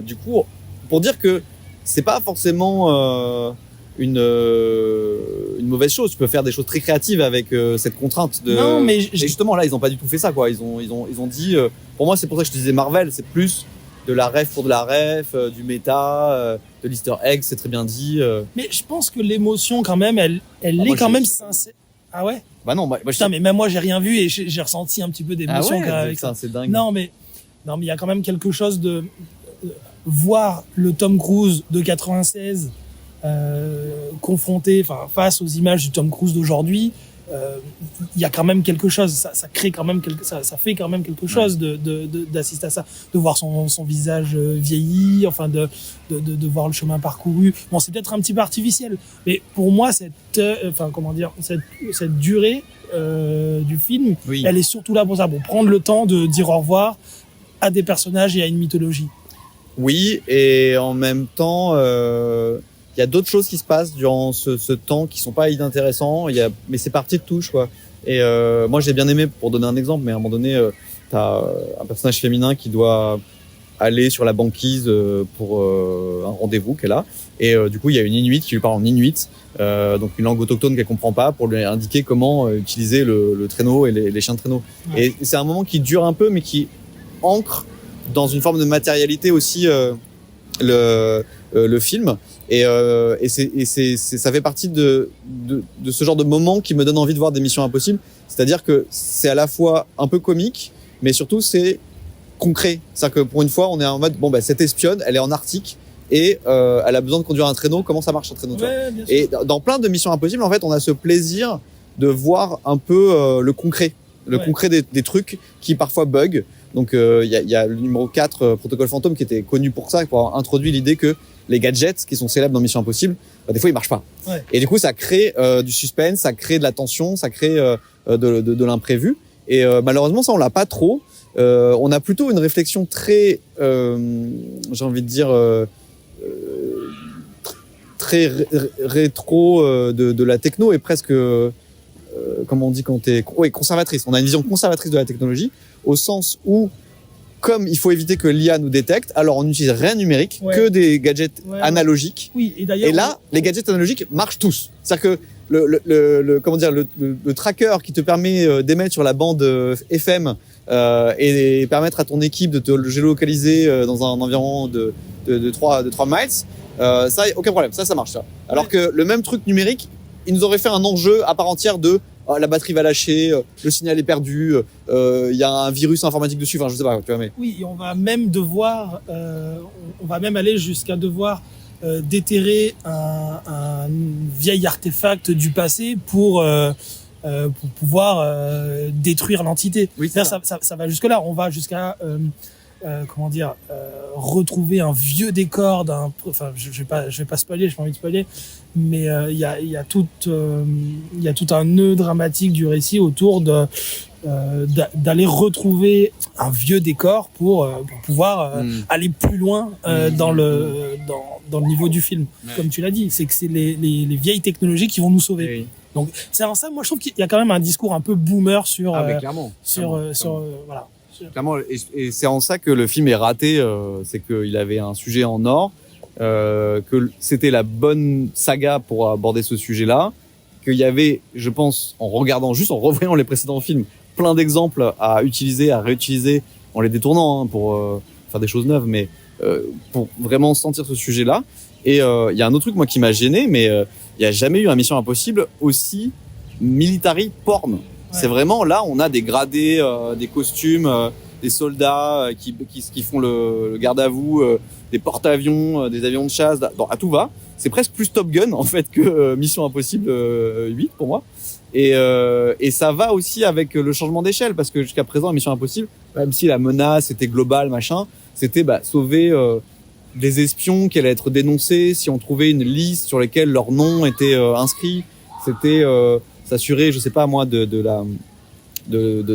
Du coup, pour dire que c'est pas forcément une mauvaise chose. Tu peux faire des choses très créatives avec cette contrainte de. Non, mais et justement là, ils ont pas du tout fait ça, quoi. Ils ont dit. Pour moi, c'est pour ça que je te disais Marvel, c'est plus de la ref pour de la ref, du méta, de l'Easter egg, c'est très bien dit. Mais je pense que l'émotion, quand même, elle est quand même sincère. Ah ouais? Bah non, putain, mais même moi, j'ai rien vu et j'ai ressenti un petit peu d'émotion avec ça. C'est dingue. Non, mais il y a quand même quelque chose de voir le Tom Cruise de 96 confronté, face aux images du Tom Cruise d'aujourd'hui. Il y a quand même quelque chose, ça crée quand même ça fait quand même quelque chose d'assister à ça, de voir son visage vieilli, de voir le chemin parcouru. Bon, c'est peut-être un petit peu artificiel, mais pour moi cette durée du film, elle est surtout là pour ça, pour prendre le temps de dire au revoir à des personnages et à une mythologie. Oui, et en même temps il y a d'autres choses qui se passent durant ce temps qui sont pas inintéressants. Mais c'est parti de touche, quoi. Et moi, j'ai bien aimé, pour donner un exemple, mais à un moment donné, t'as un personnage féminin qui doit aller sur la banquise pour un rendez-vous qu'elle a. Et du coup, il y a une Inuit qui lui parle en Inuit, donc une langue autochtone qu'elle comprend pas, pour lui indiquer comment utiliser le traîneau et les chiens de traîneau. Ouais. Et c'est un moment qui dure un peu, mais qui ancre dans une forme de matérialité aussi le film. Et ça fait partie de ce genre de moment qui me donne envie de voir des Missions Impossibles. C'est-à-dire que c'est à la fois un peu comique, mais surtout c'est concret. C'est-à-dire que pour une fois, on est en mode, cette espionne, elle est en Arctique et elle a besoin de conduire un traîneau. Comment ça marche un traîneau? Ouais, et dans plein de Missions Impossibles, en fait, on a ce plaisir de voir un peu le concret. Concret des trucs qui parfois bug. Donc il y a le numéro 4, Protocole Fantôme, qui était connu pour ça, pour avoir introduit l'idée que les gadgets qui sont célèbres dans Mission Impossible, des fois ils marchent pas. Ouais. Et du coup ça crée du suspense, ça crée de la tension, ça crée de l'imprévu. Et malheureusement ça on l'a pas trop. On a plutôt une réflexion très, j'ai envie de dire, très rétro de la techno et presque, comment on dit quand t'es, conservatrice. On a une vision conservatrice de la technologie au sens où, comme il faut éviter que l'IA nous détecte, alors on n'utilise rien numérique, que des gadgets analogiques. Oui, et d'ailleurs. Et là, les gadgets analogiques marchent tous. C'est-à-dire que le tracker qui te permet d'émettre sur la bande FM et permettre à ton équipe de te géolocaliser dans un environ de 3 miles, ça, aucun problème. Ça marche, ça. Alors que le même truc numérique, il nous aurait fait un enjeu à part entière de la batterie va lâcher, le signal est perdu, il y a un virus informatique dessus, enfin je sais pas, tu vois, mais Oui, et on va même devoir, on va même aller jusqu'à devoir déterrer un vieil artefact du passé pour pouvoir détruire l'entité. Oui, C'est-à-dire, ça va jusque là. On va jusqu'à retrouver un vieux décor enfin je vais pas spoiler, j'ai pas envie de spoiler, mais il y a tout un nœud dramatique du récit autour d'aller retrouver un vieux décor pour pouvoir aller plus loin dans le niveau du film. Ouais. Comme tu l'as dit, c'est que c'est les vieilles technologies qui vont nous sauver. oui. Donc c'est en ça, moi je trouve qu'il y a quand même un discours un peu boomer sur Ah mais clairement. voilà. Clairement, et c'est en ça que le film est raté, c'est qu'il avait un sujet en or, que c'était la bonne saga pour aborder ce sujet-là, qu'il y avait, je pense, en revoyant les précédents films, plein d'exemples à utiliser, à réutiliser, en les détournant pour faire des choses neuves, mais pour vraiment sentir ce sujet-là. Et il y a un autre truc moi qui m'a gêné, mais il n'y a jamais eu un Mission Impossible aussi military porn. C'est vraiment là, on a des gradés, des costumes, des soldats qui font le garde à vous, des porte-avions, des avions de chasse, à tout va. C'est presque plus Top Gun en fait que Mission Impossible 8 pour moi. Et ça va aussi avec le changement d'échelle parce que jusqu'à présent Mission Impossible, même si la menace était globale machin, c'était sauver des espions qui allaient être dénoncés si on trouvait une liste sur laquelle leur nom était inscrit. C'était s'assurer, je sais pas moi, de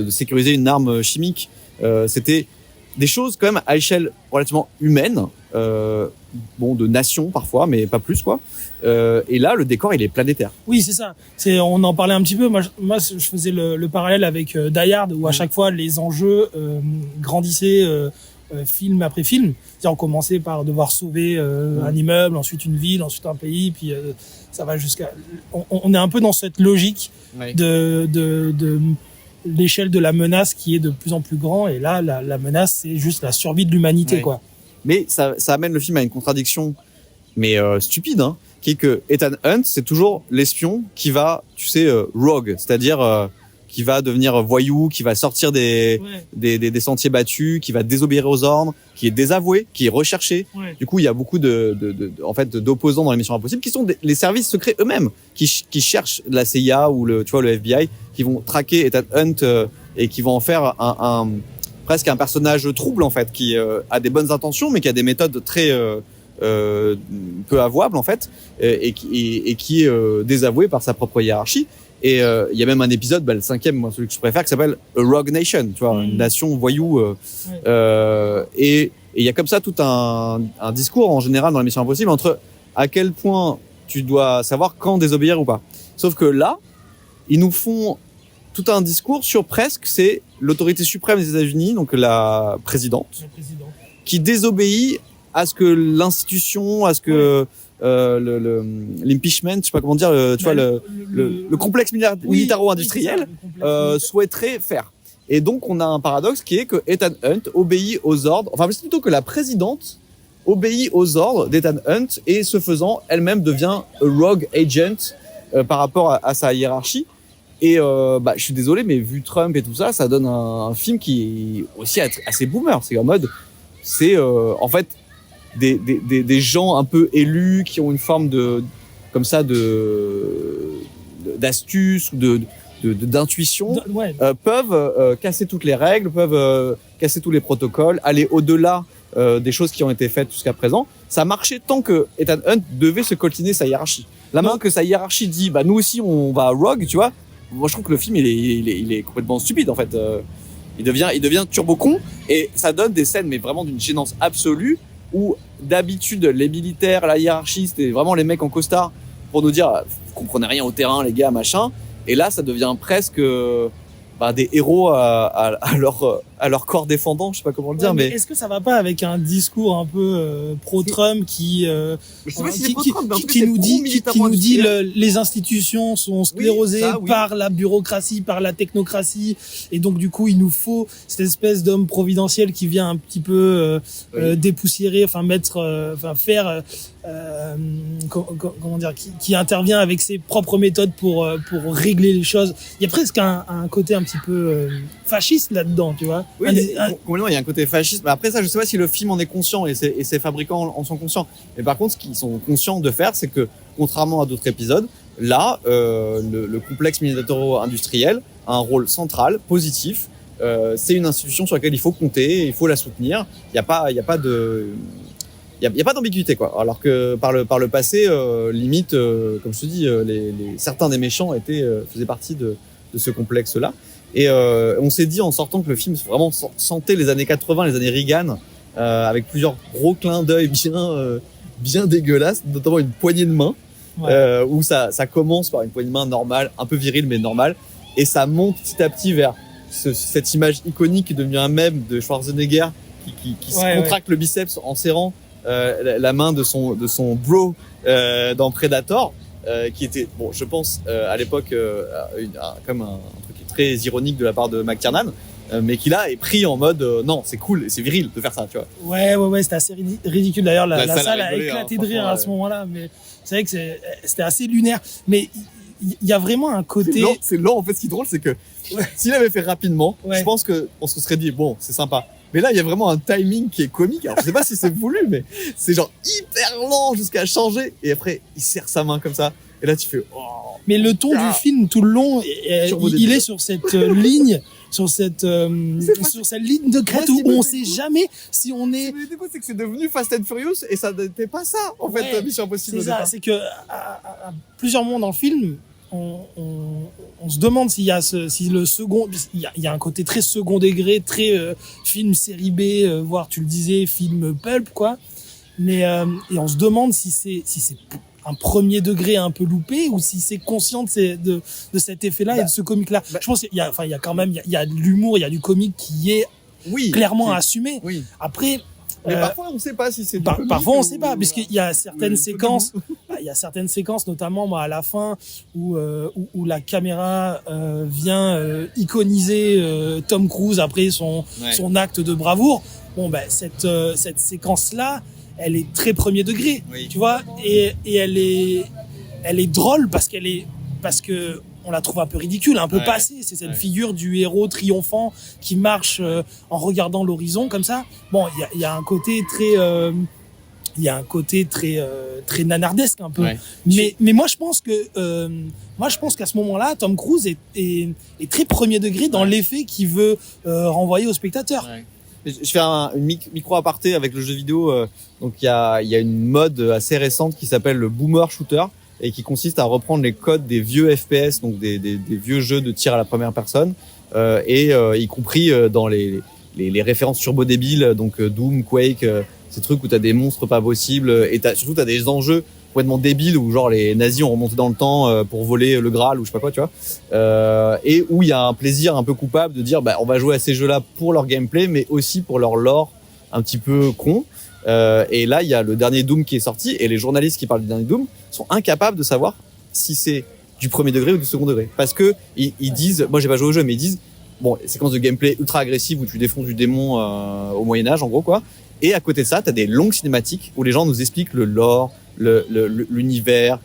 sécuriser une arme chimique. C'était des choses quand même à échelle relativement humaine, de nation parfois, mais pas plus quoi. Et là, le décor il est planétaire. Oui, c'est ça. On en parlait un petit peu. Moi, je faisais le parallèle avec Die Hard, où à chaque fois les enjeux grandissaient film après film. C'est-à-dire, on commençait par devoir sauver un immeuble, ensuite une ville, ensuite un pays, puis ça va jusqu'à. On est un peu dans cette logique de l'échelle de la menace qui est de plus en plus grand. Et là, la menace, c'est juste la survie de l'humanité, quoi. Mais ça amène le film à une contradiction, mais stupide, hein, qui est que Ethan Hunt, c'est toujours l'espion qui va, tu sais, rogue, c'est-à-dire qui va devenir voyou, qui va sortir des sentiers battus, qui va désobéir aux ordres, qui est désavoué, qui est recherché. Ouais. Du coup, il y a beaucoup d'opposants dans les Missions Impossibles qui sont les services secrets eux-mêmes, qui cherchent la CIA ou le FBI, qui vont traquer Ethan Hunt et qui vont en faire presque un personnage trouble en fait, qui a des bonnes intentions mais qui a des méthodes très peu avouables en fait, et qui est désavoué par sa propre hiérarchie. Et il y a même un épisode, le 5e, moi celui que je préfère, qui s'appelle A Rogue Nation, tu vois, une nation voyou. Et il y a comme ça tout un discours en général dans les Missions Impossibles entre à quel point tu dois savoir quand désobéir ou pas. Sauf que là, ils nous font tout un discours sur presque, c'est l'autorité suprême des États-Unis, donc la présidente, qui désobéit à ce que l'institution, à ce que l'impeachment, je sais pas comment dire, le complexe militaro-industriel souhaiterait faire. Et donc on a un paradoxe qui est que Ethan Hunt obéit aux ordres, enfin c'est plutôt que la présidente obéit aux ordres d'Ethan Hunt et ce faisant, elle-même devient a rogue agent par rapport à sa hiérarchie. Et je suis désolé, mais vu Trump et tout ça, ça donne un film qui est aussi assez boomer. C'est en mode, c'est en fait des gens un peu élus qui ont une forme d'astuce ou d'intuition, peuvent casser toutes les règles, peuvent casser tous les protocoles, aller au-delà des choses qui ont été faites jusqu'à présent. Ça marchait tant que Ethan Hunt devait se coltiner sa hiérarchie. La main que sa hiérarchie dit, nous aussi on va rogue, tu vois. Moi je trouve que le film il est complètement stupide en fait. Il devient turbo con et ça donne des scènes mais vraiment d'une gênance absolue où d'habitude les militaires, la hiérarchie, c'était vraiment les mecs en costard pour nous dire vous comprenez rien au terrain les gars machin. Et là ça devient presque des héros à à leur corps défendant, je sais pas comment le dire, Ouais, mais est-ce que ça va pas avec un discours un peu pro-Trump qui je sais pas si c'est pro-Trump, mais en tout cas, qui c'est nous dit pro-militarisme. les institutions sont sclérosées ça, oui. par la bureaucratie, par la technocratie, et donc du coup il nous faut cette espèce d'homme providentiel qui vient un petit peu dépoussiérer, enfin faire comment dire, qui intervient avec ses propres méthodes pour régler les choses. Il y a presque un côté un petit peu fasciste là-dedans, tu vois. Oui, complètement, il y a un côté fasciste. Mais après ça, je sais pas si le film en est conscient et ses fabricants en sont conscients. Mais par contre, ce qu'ils sont conscients de faire, c'est que, contrairement à d'autres épisodes, là, le complexe militaro-industriel a un rôle central, positif. C'est une institution sur laquelle il faut compter, il faut la soutenir. Il y a pas d'ambiguïté, quoi. Alors que par le passé, limite, comme je te dis, certains des méchants faisaient partie de ce complexe-là. Et on s'est dit en sortant que le film vraiment sentait les années 80, les années Reagan, avec plusieurs gros clins d'œil bien dégueulasses, notamment une poignée de main, où ça commence par une poignée de main normale, un peu virile mais normale, et ça monte petit à petit vers cette image iconique qui devient un mème de Schwarzenegger qui se contracte le biceps en serrant la main de son bro dans Predator, qui était, bon, je pense à l'époque comme un truc très ironique de la part de McTiernan, mais qui là est pris en mode non, c'est cool et c'est viril de faire ça, tu vois. Ouais, c'était assez ridicule. D'ailleurs, la salle a rigolé, éclaté de rire à ce moment-là, mais c'est vrai que c'était assez lunaire. Mais il y a vraiment un côté. C'est lent. En fait, ce qui est drôle, c'est que s'il avait fait rapidement, je pense que on se serait dit bon, c'est sympa. Mais là, il y a vraiment un timing qui est comique. Alors, je sais pas si c'est voulu, mais c'est genre hyper lent jusqu'à changer. Et après, il serre sa main comme ça. Et là, tu fais oh. Mais le ton du film tout le long, il est sur cette ligne, sur cette ligne de crête où on sait jamais si on est. Mais du coup, c'est que c'est devenu Fast and Furious et ça n'était pas ça, en fait, Mission Impossible. C'est ça, c'est que à plusieurs moments dans le film, on se demande s'il y a le second, il y a un côté très second degré, très film série B, voire tu le disais, film pulp, quoi. Mais et on se demande si c'est un premier degré un peu loupé ou si c'est conscient de cet effet-là et de ce comique-là. Je pense qu'il y a quand même, il y a de l'humour, il y a du comique qui est clairement assumé. Oui. Après, mais parfois on sait pas si c'est parfois on sait pas, puisqu'il y a certaines séquences, notamment à la fin où la caméra vient iconiser Tom Cruise après son acte de bravoure. Bon, cette séquence là, elle est très premier degré, tu vois, et elle est drôle parce que on la trouve un peu ridicule, un peu passée. C'est cette figure du héros triomphant qui marche en regardant l'horizon comme ça. Bon, il y a un côté très nanardesque un peu. Ouais. Mais moi je pense qu'à ce moment-là, Tom Cruise est très premier degré dans l'effet qu'il veut renvoyer au spectateur. Ouais. Je fais une micro aparté avec le jeu vidéo. Donc il y a une mode assez récente qui s'appelle le boomer shooter et qui consiste à reprendre les codes des vieux FPS, donc des vieux jeux de tir à la première personne, y compris dans les références turbo débiles, donc Doom, Quake, ces trucs où t'as des monstres pas possibles et surtout t'as des enjeux complètement débiles où genre les nazis ont remonté dans le temps pour voler le Graal ou je sais pas quoi, tu vois, et où il y a un plaisir un peu coupable de dire on va jouer à ces jeux-là pour leur gameplay mais aussi pour leur lore un petit peu con. Et là il y a le dernier Doom qui est sorti et les journalistes qui parlent du dernier Doom sont incapables de savoir si c'est du premier degré ou du second degré parce que ils disent, moi j'ai pas joué au jeu, mais ils disent bon, séquence de gameplay ultra agressive où tu défonces du démon au Moyen-Âge en gros, quoi. Et à côté de ça, t'as des longues cinématiques où les gens nous expliquent le lore, l'univers,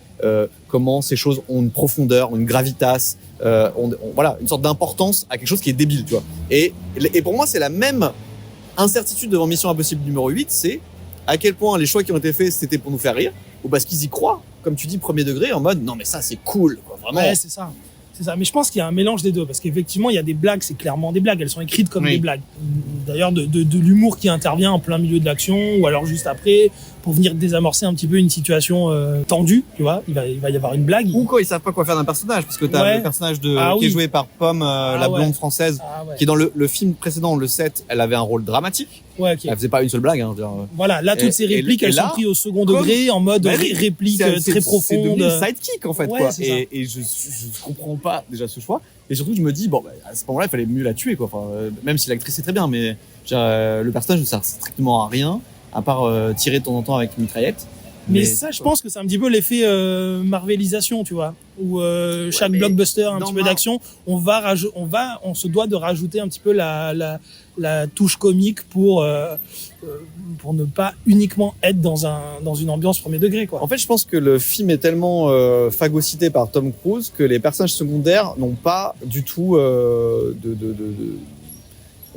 comment ces choses ont une profondeur, une gravitas, voilà, une sorte d'importance à quelque chose qui est débile, tu vois. Et pour moi, c'est la même incertitude devant Mission Impossible numéro 8, c'est à quel point les choix qui ont été faits, c'était pour nous faire rire, ou parce qu'ils y croient, comme tu dis, premier degré, en mode non mais ça c'est cool, quoi, vraiment. Ouais, c'est ça. Mais je pense qu'il y a un mélange des deux, parce qu'effectivement, il y a des blagues, c'est clairement des blagues, elles sont écrites comme des blagues. D'ailleurs, de l'humour qui intervient en plein milieu de l'action, ou alors juste après, pour venir désamorcer un petit peu une situation tendue, tu vois, il va y avoir une blague. Ou quand ils savent pas quoi faire d'un personnage, parce que t'as le personnage qui est joué par Pomme, la blonde française, qui dans le film précédent, le 7, elle avait un rôle dramatique. Ouais, okay. Elle faisait pas une seule blague, hein. Voilà, là, toutes ces répliques, elles sont prises au second degré, en mode réplique très profonde. C'est devenu sidekick, en fait, quoi. Et je comprends pas, déjà, ce choix. Et surtout, je me dis, bon, bah, à ce moment-là, il fallait mieux la tuer, quoi. Enfin, même si l'actrice est très bien, mais le personnage ne sert strictement à rien, à part tirer de temps en temps avec une mitraillette. Mais ça, je pense que c'est un petit peu l'effet Marvelisation, tu vois, où chaque blockbuster, un petit peu d'action, on se doit de rajouter un petit peu la touche comique pour ne pas uniquement être dans une ambiance premier degré, quoi. En fait, je pense que le film est tellement phagocyté par Tom Cruise que les personnages secondaires n'ont pas du tout ont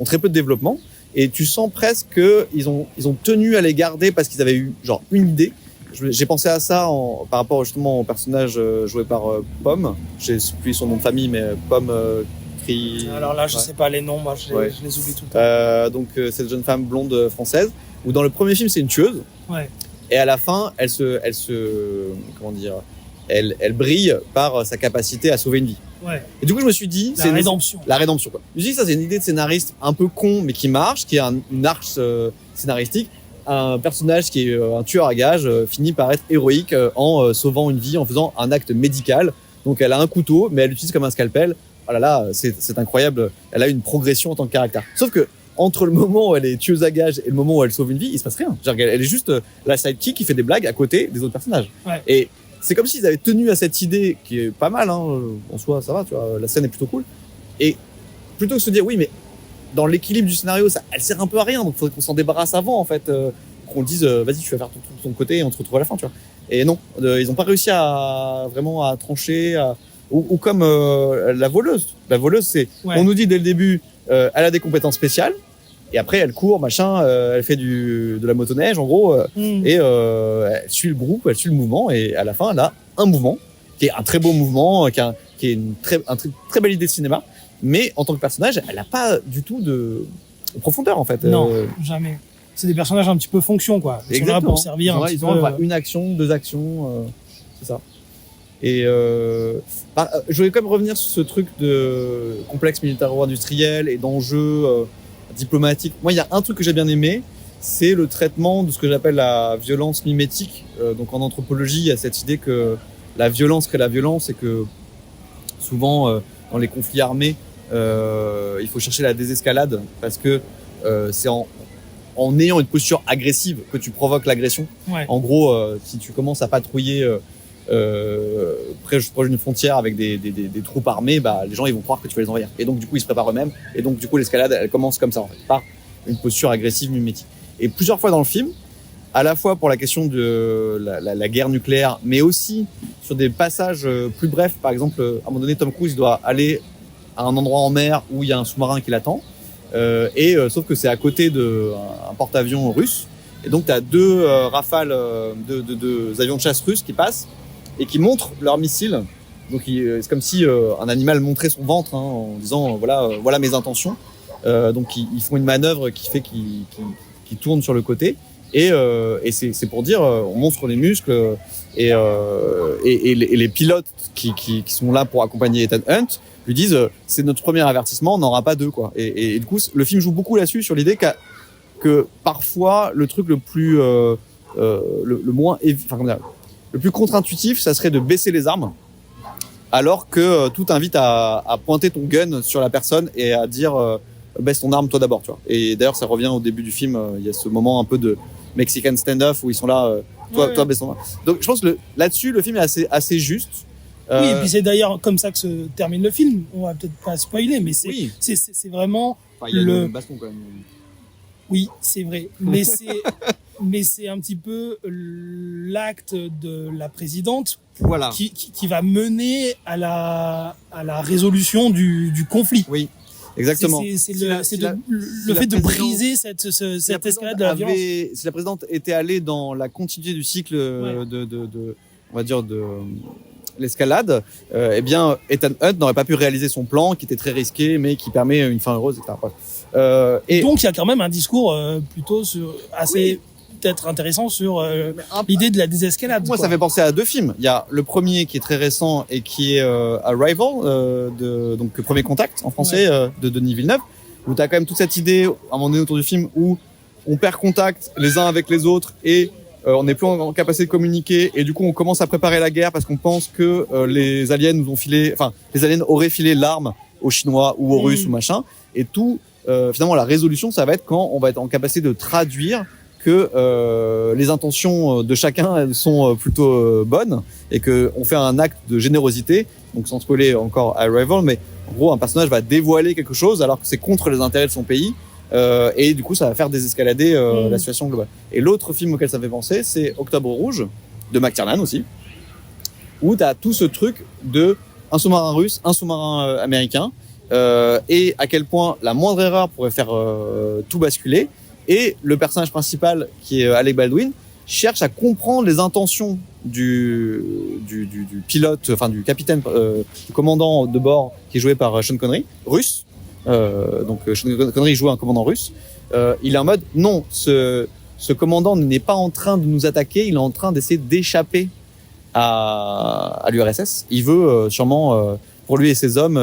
très peu de développement. Et tu sens presque qu'ils ont tenu à les garder parce qu'ils avaient eu genre une idée. J'ai pensé à ça par rapport justement au personnage joué par Pomme. J'ai plus son nom de famille, mais Pomme Alors là, je sais pas les noms, moi je les oublie tout le temps. Donc cette jeune femme blonde française, où dans le premier film c'est une tueuse. Ouais. Et à la fin, elle brille par sa capacité à sauver une vie. Ouais. Et du coup, je me suis dit, la rédemption, quoi. Je me suis dit, ça c'est une idée de scénariste un peu con, mais qui marche, qui est une arche scénaristique. Un personnage qui est un tueur à gages finit par être héroïque en sauvant une vie, en faisant un acte médical. Donc elle a un couteau, mais elle l'utilise comme un scalpel. Oh là là, c'est incroyable. Elle a une progression en tant que caractère. Sauf que entre le moment où elle est tueuse à gages et le moment où elle sauve une vie, il se passe rien. Elle est juste la sidekick qui fait des blagues à côté des autres personnages. Ouais. Et c'est comme s'ils avaient tenu à cette idée qui est pas mal, hein, en soi, ça va, tu vois, la scène est plutôt cool. Et plutôt que de se dire, oui, mais dans l'équilibre du scénario, elle sert un peu à rien, donc il faudrait qu'on s'en débarrasse avant, en fait, qu'on dise, vas-y, tu vas faire ton côté et on se retrouve à la fin, tu vois. Et non, ils n'ont pas réussi à trancher, ou comme la voleuse. La voleuse, on nous dit dès le début, elle a des compétences spéciales, et après elle court, machin, elle fait de la motoneige, en gros, et elle suit le groupe, elle suit le mouvement, et à la fin, elle a un mouvement, qui est un très beau mouvement, qui est une très belle idée de cinéma. Mais en tant que personnage, elle n'a pas du tout de profondeur, en fait. Non, jamais. C'est des personnages un petit peu fonction, quoi. Ils sont là pour servir un petit peu. Une action, deux actions, c'est ça. Et je voulais quand même revenir sur ce truc de complexe militaro-industriel et d'enjeux diplomatiques. Moi, il y a un truc que j'ai bien aimé, c'est le traitement de ce que j'appelle la violence mimétique. Donc en anthropologie, il y a cette idée que la violence crée la violence et que souvent, dans les conflits armés, il faut chercher la désescalade parce que c'est en ayant une posture agressive que tu provoques l'agression. Ouais. En gros, si tu commences à patrouiller proche d'une frontière avec des troupes armées, bah, les gens ils vont croire que tu vas les envahir. Et donc du coup ils se préparent eux-mêmes. Et donc du coup l'escalade elle commence comme ça en fait, par une posture agressive mimétique. Et plusieurs fois dans le film, à la fois pour la question de la guerre nucléaire, mais aussi sur des passages plus brefs. Par exemple, à un moment donné, Tom Cruise doit aller à un endroit en mer où il y a un sous-marin qui l'attend. Sauf que c'est à côté d'un porte-avions russe. Et donc, tu as deux rafales de avions de chasse russes qui passent et qui montrent leurs missiles. Donc, c'est comme si un animal montrait son ventre en disant voilà mes intentions. Donc, ils font une manœuvre qui fait qu'ils tournent sur le côté. Et c'est pour dire, on montre les muscles et les pilotes qui sont là pour accompagner Ethan Hunt lui disent c'est notre premier avertissement, on n'en aura pas deux quoi. Et du coup, le film joue beaucoup là-dessus sur l'idée que parfois le truc le plus le plus contre-intuitif, ça serait de baisser les armes, alors que tout invite à pointer ton gun sur la personne et à dire baisse ton arme toi d'abord, tu vois. Et d'ailleurs, ça revient au début du film. Il y a ce moment un peu de Mexican standoff où ils sont là, toi baisse ton arme. Donc je pense que là-dessus, le film est assez juste. Oui, et puis c'est d'ailleurs comme ça que se termine le film. On va peut-être pas spoiler, mais c'est vraiment il y a le baston quand même. Oui, c'est vrai, mais c'est un petit peu l'acte de la présidente qui va mener à la résolution du conflit. Oui. Exactement. C'est le fait de briser cette escalade de la violence. Si la présidente était allée dans la continuité du cycle on va dire de l'escalade, eh bien Ethan Hunt n'aurait pas pu réaliser son plan qui était très risqué mais qui permet une fin heureuse, etc. Et donc il y a quand même un discours plutôt assez peut-être intéressant sur l'idée de la désescalade. Moi, ça fait penser à deux films. Il y a le premier qui est très récent et qui est Arrival, donc Premier Contact en français, de Denis Villeneuve, où tu as quand même toute cette idée à un moment donné autour du film où on perd contact les uns avec les autres et on n'est plus en capacité de communiquer et du coup on commence à préparer la guerre parce qu'on pense que les aliens nous ont filé, enfin les aliens auraient filé l'arme aux Chinois ou aux Russes ou machin. Et tout, finalement la résolution, ça va être quand on va être en capacité de traduire que les intentions de chacun elles sont plutôt bonnes et que on fait un acte de générosité. Donc sans spoiler encore Arrival, mais en gros un personnage va dévoiler quelque chose alors que c'est contre les intérêts de son pays. Et du coup, ça va faire désescalader la situation globale. Et l'autre film auquel ça fait penser, c'est Octobre Rouge, de McTiernan aussi, où tu as tout ce truc de un sous-marin russe, un sous-marin américain, et à quel point la moindre erreur pourrait faire tout basculer. Et le personnage principal, qui est Alec Baldwin, cherche à comprendre les intentions du pilote, enfin du capitaine, du commandant de bord, qui est joué par Sean Connery, russe. Donc Sean Connery joue un commandant russe. Il est en mode non, ce commandant n'est pas en train de nous attaquer, il est en train d'essayer d'échapper à l'URSS. Il veut sûrement pour lui et ses hommes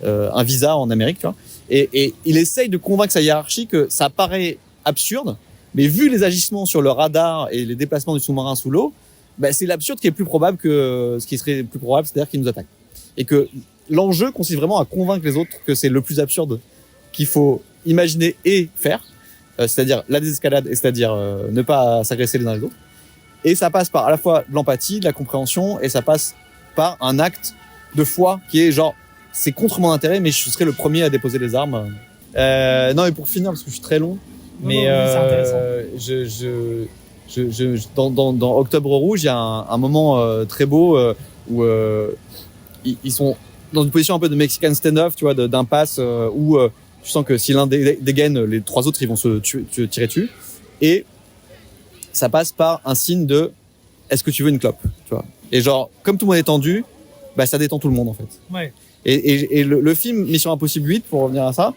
un visa en Amérique, tu vois. Et il essaye de convaincre sa hiérarchie que ça paraît absurde, mais vu les agissements sur le radar et les déplacements du sous-marin sous l'eau, bah, c'est l'absurde qui est plus probable que ce qui serait plus probable, c'est-à-dire qu'il nous attaque. Et que l'enjeu consiste vraiment à convaincre les autres que c'est le plus absurde qu'il faut imaginer et faire, c'est-à-dire la désescalade, et c'est-à-dire ne pas s'agresser les uns les autres. Et ça passe par à la fois de l'empathie, de la compréhension, et ça passe par un acte de foi qui est genre, c'est contre mon intérêt, mais je serai le premier à déposer les armes. Non, et pour finir, parce que je suis très long, mais c'est intéressant. dans Octobre Rouge, il y a un moment très beau où ils sont dans une position un peu de Mexican standoff, tu vois, d'impasse où tu sens que si l'un dégaine, les trois autres ils vont se tirer dessus. Et ça passe par un signe de est-ce que tu veux une clope, tu vois. Et genre comme tout le monde est tendu, bah ça détend tout le monde en fait. Ouais. Et le film Mission Impossible 8, pour revenir à ça,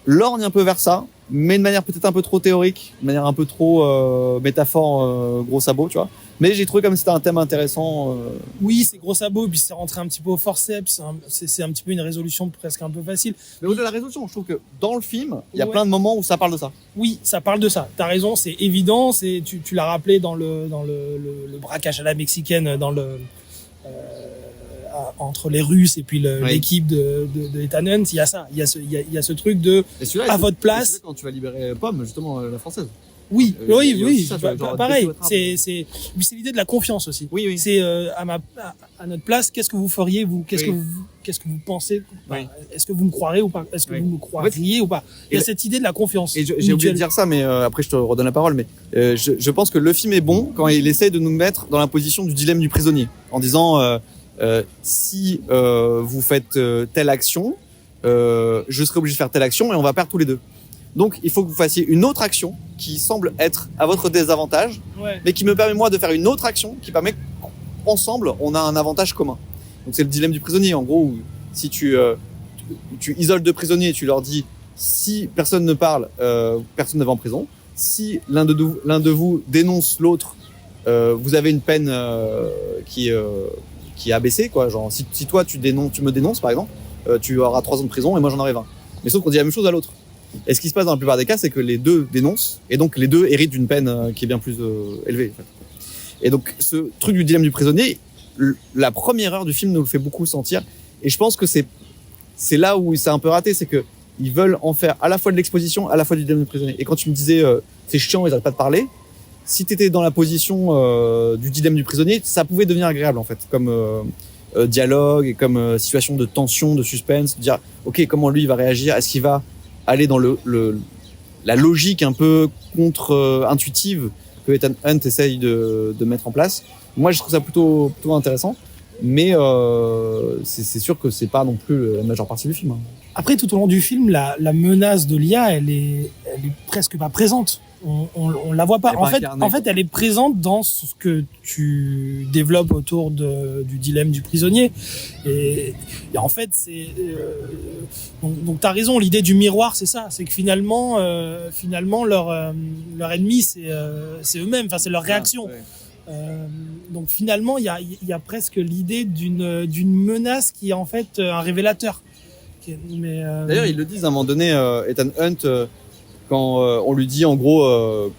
lorgne un peu vers ça, mais de manière peut-être un peu trop théorique, de manière un peu trop métaphore gros sabot, tu vois. Mais j'ai trouvé comme c'était un thème intéressant. Oui, c'est gros sabot, puis c'est rentré un petit peu au forceps. C'est un petit peu une résolution presque un peu facile. Mais au-delà de la résolution, je trouve que dans le film, il y a Ouais. plein de moments où ça parle de ça. Oui, ça parle de ça. T'as raison, c'est évident. Tu l'as rappelé dans le braquage à la mexicaine, dans entre les Russes et puis Oui. l'équipe de Ethan Hunt. Il y a ça. Il y a ce truc de Et celui-là, à votre place. c'est quand tu vas libérer Pomme, justement, la française. Oui, il y a oui, aussi ça, tu vois, bah, genre, pareil. dès que C'est l'idée de la confiance aussi. Oui, oui. C'est à notre place, qu'est-ce que vous feriez vous Qu'est-ce Oui. que vous pensez Oui. Est-ce que vous me croirez ou pas Est-ce que Oui. vous me croiriez ou pas Il y a et cette idée de la confiance. Et j'ai oublié de dire ça, mais après je te redonne la parole. Mais je pense que le film est bon quand il essaie de nous mettre dans la position du dilemme du prisonnier, en disant si vous faites telle action, je serai obligé de faire telle action et on va perdre tous les deux. Donc il faut que vous fassiez une autre action qui semble être à votre désavantage, Ouais. mais qui me permet moi de faire une autre action qui permet qu'ensemble on a un avantage commun. Donc c'est le dilemme du prisonnier, en gros, où si tu isoles deux prisonniers et tu leur dis si personne ne parle, personne ne va en prison. Si l'un de vous dénonce l'autre, vous avez une peine qui est abaissée, quoi. Genre si toi tu me dénonces par exemple, tu auras 3 ans de prison et moi j'en aurai 20. Mais sauf qu'on dit la même chose à l'autre. Et ce qui se passe dans la plupart des cas, c'est que les deux dénoncent, et donc les deux héritent d'une peine qui est bien plus élevée. En fait. Et donc ce truc du dilemme du prisonnier, la première heure du film nous le fait beaucoup sentir. Et je pense que c'est là où c'est un peu raté, c'est que ils veulent en faire à la fois de l'exposition, à la fois du dilemme du prisonnier. Et quand tu me disais c'est chiant, ils n'arrêtent pas de parler, si t'étais dans la position du dilemme du prisonnier, ça pouvait devenir agréable en fait, comme dialogue et comme situation de tension, de suspense, de dire ok comment lui il va réagir, est-ce qu'il va aller dans la logique un peu contre-intuitive que Ethan Hunt essaye de mettre en place. Moi, je trouve ça plutôt intéressant, mais c'est sûr que c'est pas non plus la majeure partie du film. Hein. Après, tout au long du film, la menace de l'IA, elle est presque pas présente. On la voit pas. Elle est pas incarnée, En fait, elle est présente dans ce que tu développes autour du dilemme du prisonnier. Et en fait, c'est donc t'as raison. L'idée du miroir, c'est ça. C'est que finalement, leur ennemi, c'est eux-mêmes. Enfin, c'est leur réaction. Ouais. Donc finalement, il y a presque l'idée d'une menace qui est en fait un révélateur. D'ailleurs, ils le disent à un moment donné, Ethan Hunt, quand on lui dit en gros,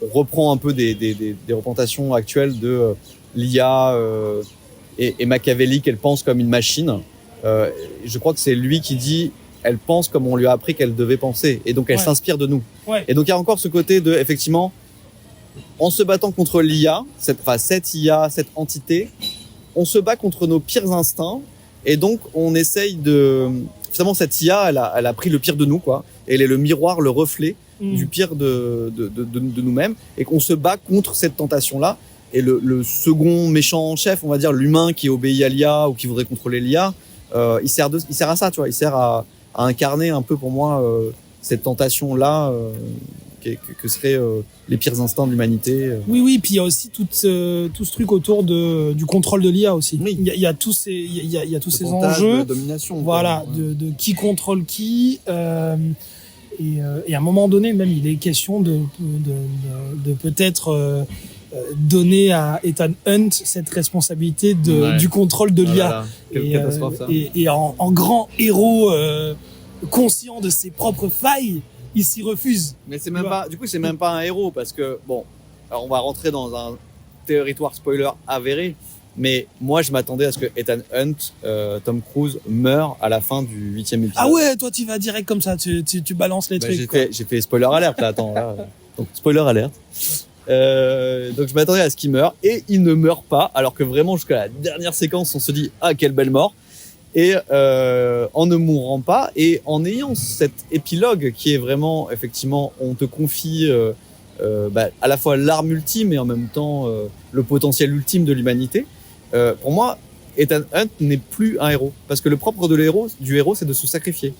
on reprend un peu des représentations actuelles de l'IA et Machiavelli qu'elle pense comme une machine. Je crois que c'est lui qui dit elle pense comme on lui a appris qu'elle devait penser et donc elle s'inspire de nous. Ouais. Et donc il y a encore ce côté de effectivement en se battant contre l'IA, cette IA, cette entité, on se bat contre nos pires instincts et donc on essaye de finalement cette IA elle a pris le pire de nous quoi. Et elle est le miroir, le reflet du pire de nous-mêmes et qu'on se bat contre cette tentation-là. Et le second méchant chef, on va dire l'humain qui obéit à l'IA ou qui voudrait contrôler l'IA, il sert à ça, tu vois. Il sert à incarner un peu pour moi cette tentation-là que seraient les pires instincts de l'humanité. Oui, puis il y a aussi tout ce truc autour du contrôle de l'IA aussi. Oui. Il y a tous ces Montage enjeux, de domination. voilà, quoi. de qui contrôle qui. Et à un moment donné, même, il est question de peut-être donner à Ethan Hunt cette responsabilité du contrôle de l'IA. Oh là là, quelle catastrophe ça. Et en grand héros conscient de ses propres failles, il s'y refuse. Mais c'est même pas, du coup, c'est même pas un héros parce que bon, alors on va rentrer dans un territoire spoiler avéré, mais moi je m'attendais à ce que Ethan Hunt, Tom Cruise meure à la fin du 8e épisode. Ah ouais, toi tu vas direct comme ça, tu balances les trucs. J'ai fait spoiler alerte là, attends là. Donc spoiler alerte. Donc je m'attendais à ce qu'il meure et il ne meurt pas, alors que vraiment jusqu'à la dernière séquence on se dit ah quelle belle mort. Et en ne mourant pas et en ayant cet épilogue qui est vraiment effectivement on te confie à la fois l'arme ultime et en même temps le potentiel ultime de l'humanité. Pour moi, Ethan Hunt n'est plus un héros parce que le propre du héros, c'est de se sacrifier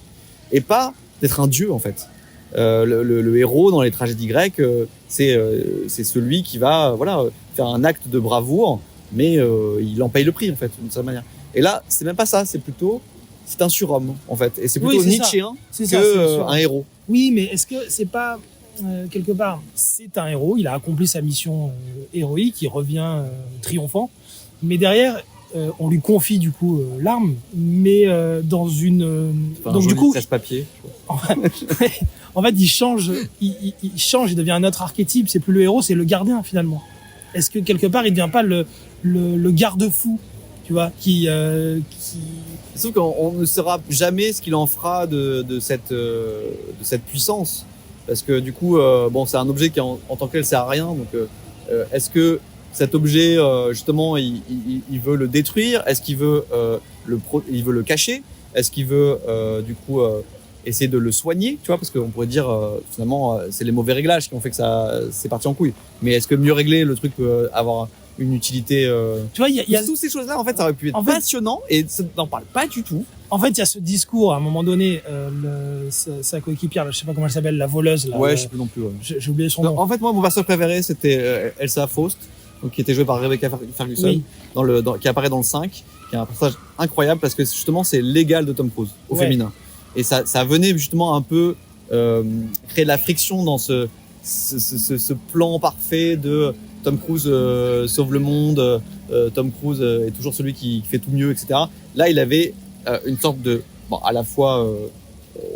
et pas d'être un dieu en fait. Le héros dans les tragédies grecques, c'est celui qui va faire un acte de bravoure, mais il en paye le prix en fait d'une certaine manière. Et là, c'est même pas ça, c'est un surhomme en fait, et c'est plutôt nietzschéen que un héros. Oui, mais est-ce que c'est pas quelque part, c'est un héros, il a accompli sa mission héroïque, il revient triomphant, mais derrière on lui confie du coup l'arme, mais dans une donc du coup papier. En fait, il change, il devient un autre archétype. C'est plus le héros, c'est le gardien finalement. Est-ce que quelque part, il devient pas le garde-fou, tu vois, qui Sauf qu'on ne saura jamais ce qu'il en fera de cette puissance, parce que du coup, c'est un objet qui en tant que tel sert à rien. Donc, est-ce que cet objet, justement, il veut le détruire? Est-ce qu'il veut il veut le cacher? Est-ce qu'il veut essayer de le soigner, tu vois, parce qu'on pourrait dire finalement c'est les mauvais réglages qui ont fait que ça c'est parti en couille. Mais est-ce que mieux régler le truc peut avoir une utilité Tu vois, il y a toutes ces choses-là en fait ça aurait pu être passionnant et ça n'en parle pas du tout. En fait, il y a ce discours à un moment donné, sa coéquipière, je sais pas comment elle s'appelle, la voleuse. Là, je sais plus non plus. Ouais. J'ai oublié son nom. En fait, moi, mon personnage préféré, c'était Elsa Faust, donc qui était jouée par Rebecca Ferguson, qui apparaît dans le 5, qui est un personnage incroyable parce que justement, c'est l'égal de Tom Cruise au féminin. Et ça venait justement un peu créer de la friction dans ce plan parfait de Tom Cruise sauve le monde, Tom Cruise est toujours celui qui fait tout mieux, etc. Là, il avait une sorte de... à la fois...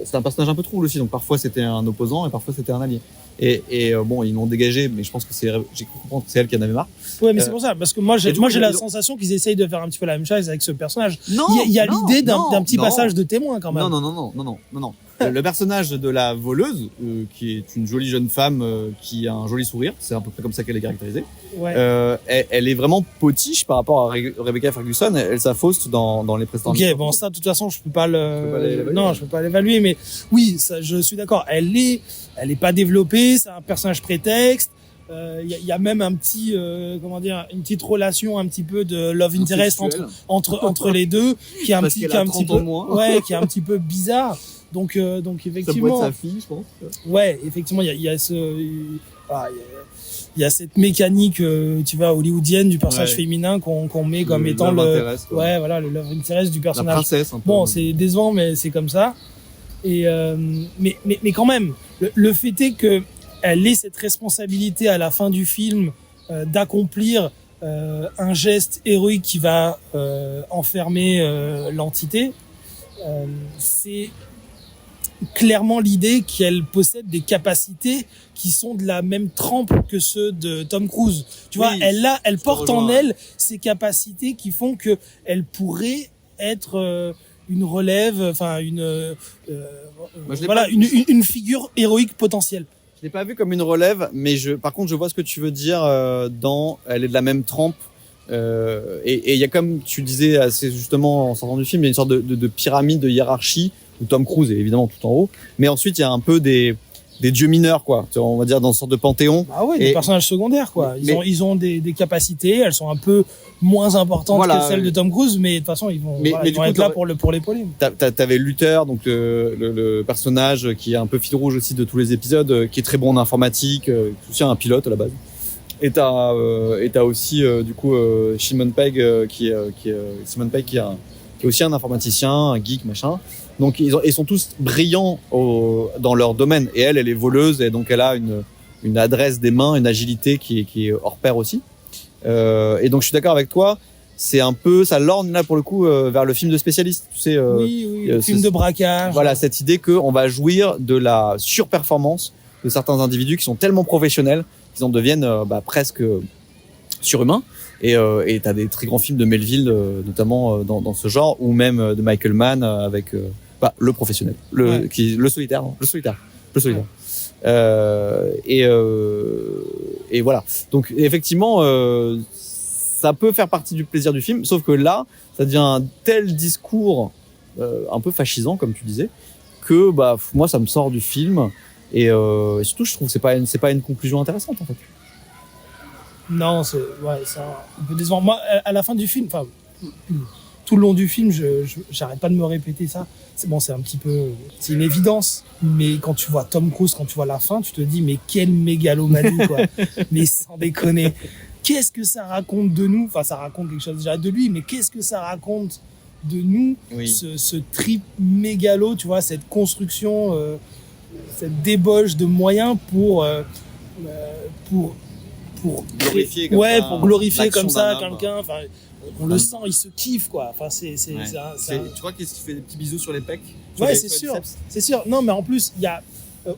c'est un personnage un peu trouble aussi, donc parfois c'était un opposant et parfois c'était un allié. Et ils l'ont dégagé, mais je pense que j'ai cru comprendre que c'est elle qui en avait marre. Ouais, mais c'est pour ça, parce que moi j'ai la sensation qu'ils essayent de faire un petit peu la même chose avec ce personnage. Non, il y a l'idée d'un petit passage de témoin quand même. Non. Le personnage de la voleuse, qui est une jolie jeune femme qui a un joli sourire, c'est à peu près comme ça qu'elle est caractérisée. Ouais. Elle est vraiment potiche par rapport à Rebecca Ferguson, Elsa Faust dans les précédents. Ok, bon ça de toute façon je peux pas je peux pas l'évaluer, mais oui, ça, je suis d'accord. Elle est pas développée, c'est un personnage prétexte. Il y a même un petit une petite relation un petit peu de love interest entre les deux qui est un petit qui est un petit peu bizarre. Donc effectivement ça peut être sa fille, je pense. Ouais, effectivement il y a cette mécanique tu vois hollywoodienne du personnage féminin qu'on met comme étant le love interest du personnage. La princesse un peu. Bon, c'est décevant mais c'est comme ça. Et mais quand même le fait est que elle ait cette responsabilité à la fin du film d'accomplir un geste héroïque qui va enfermer l'entité. clairement l'idée qu'elle possède des capacités qui sont de la même trempe que ceux de Tom Cruise. Tu vois, Oui, elle porte en rejoins. elle ces capacités qui font que elle pourrait être une relève, enfin Moi, je l'ai voilà, pas- une figure héroïque potentielle. Je l'ai pas vu comme une relève, mais par contre, je vois ce que tu veux dire elle est de la même trempe. Et il y a, comme tu disais assez justement en sortant du film, il y a une sorte de pyramide de hiérarchie où Tom Cruise est évidemment tout en haut, mais ensuite il y a un peu des dieux mineurs, quoi. On va dire dans une sorte de panthéon. Ah ouais, Et- des personnages secondaires, quoi. Ils ont des capacités, elles sont un peu moins importantes Voilà. que celles de Tom Cruise, mais de toute façon, ils vont, Mais ils du vont coup, être là pour l'épauler. T'avais Luther, donc le personnage qui est un peu fil rouge aussi de tous les épisodes, qui est très bon en informatique, aussi un pilote à la base. Et t'as aussi du coup Simon Pegg Simon Pegg qui est aussi un informaticien, un geek machin. Donc ils sont tous brillants dans leur domaine. Et elle est voleuse et donc elle a une adresse des mains, une agilité qui est hors pair aussi. Et donc je suis d'accord avec toi. C'est un peu, ça lorgne là pour le coup vers le film de spécialiste. Tu sais, Oui, le film c'est- de braquage. voilà, cette idée qu'on va jouir de la surperformance de certains individus qui sont tellement professionnels qu'ils en deviennent presque surhumains. Et t'as des très grands films de Melville, notamment dans ce genre, ou même de Michael Mann avec le professionnel, Ouais. le solitaire. Et voilà. Donc effectivement, ça peut faire partie du plaisir du film, sauf que là, ça devient un tel discours un peu fascisant, comme tu disais, que moi ça me sort du film. Et surtout, je trouve que c'est pas une conclusion intéressante en fait. Non, c'est un peu décevant. Moi, à la fin du film, enfin, tout le long du film, j'arrête pas de me répéter ça. C'est un petit peu, c'est une évidence. Mais quand tu vois Tom Cruise, quand tu vois la fin, tu te dis, mais quelle mégalomanie, quoi. Mais sans déconner. Qu'est-ce que ça raconte de nous? Enfin, ça raconte quelque chose déjà de lui, mais qu'est-ce que ça raconte de nous? Oui. Ce trip mégalo, tu vois, cette construction, cette débauche de moyens pour Glorifier comme ouais, ça, pour glorifier l'action comme ça d'un homme. quelqu'un. Enfin, on le sent, il se kiffe, quoi. Enfin, Ouais. Tu vois qu'est-ce qui fait des petits bisous sur les pecs? Ouais, c'est sûr, c'est sûr. Non, mais en plus, il y a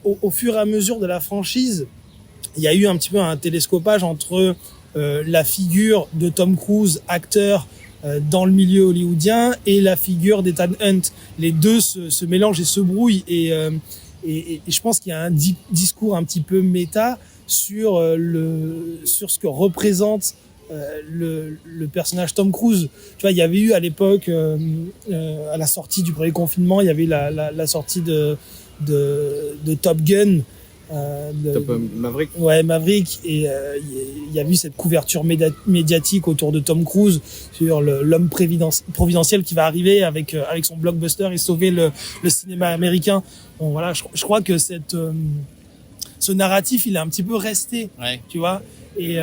au fur et à mesure de la franchise, il y a eu un petit peu un télescopage entre la figure de Tom Cruise, acteur dans le milieu hollywoodien, et la figure d'Ethan Hunt. Les deux se mélangent et se brouillent, et je pense qu'il y a un discours un petit peu méta sur ce que représente le personnage Tom Cruise. Tu vois, il y avait eu à l'époque à la sortie du premier confinement, il y avait la sortie de Top Gun, Maverick. Ouais, Maverick, et il y a eu cette couverture médiatique autour de Tom Cruise sur l'homme providentiel qui va arriver avec son blockbuster et sauver le cinéma américain. Bon, voilà, je crois que ce narratif, il est un petit peu resté, tu vois. Et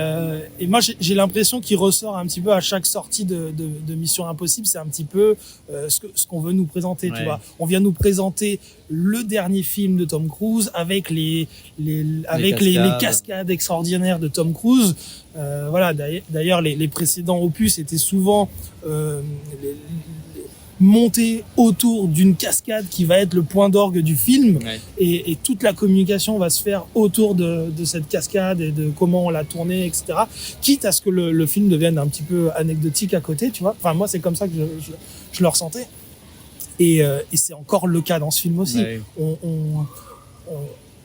moi, j'ai l'impression qu'il ressort un petit peu à chaque sortie de Mission Impossible. C'est un petit peu ce qu'on veut nous présenter, tu vois. On vient nous présenter le dernier film de Tom Cruise avec les cascades extraordinaires de Tom Cruise. Voilà. D'ailleurs, les précédents opus étaient souvent monter autour d'une cascade qui va être le point d'orgue du film, et toute la communication va se faire autour de cette cascade et de comment on l'a tournée, etc. Quitte à ce que le film devienne un petit peu anecdotique à côté, tu vois. Enfin, moi, c'est comme ça que je le ressentais. Et c'est encore le cas dans ce film aussi. Ouais.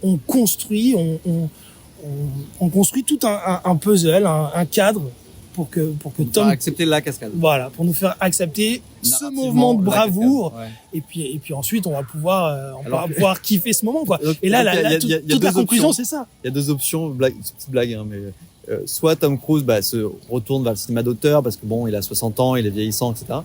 On construit, on construit tout un puzzle, un cadre pour que Tom accepter la cascade. Voilà, pour nous faire accepter ce Narrativement, mouvement de la bravoure. cascade, Et puis ensuite, on va pouvoir kiffer ce moment, quoi. Donc, Et là, donc, il y a toute deux la conclusion, options. c'est ça. Il y a deux options, petite blague, hein, mais soit Tom Cruise se retourne vers le cinéma d'auteur parce que bon, il a 60 ans, il est vieillissant, etc.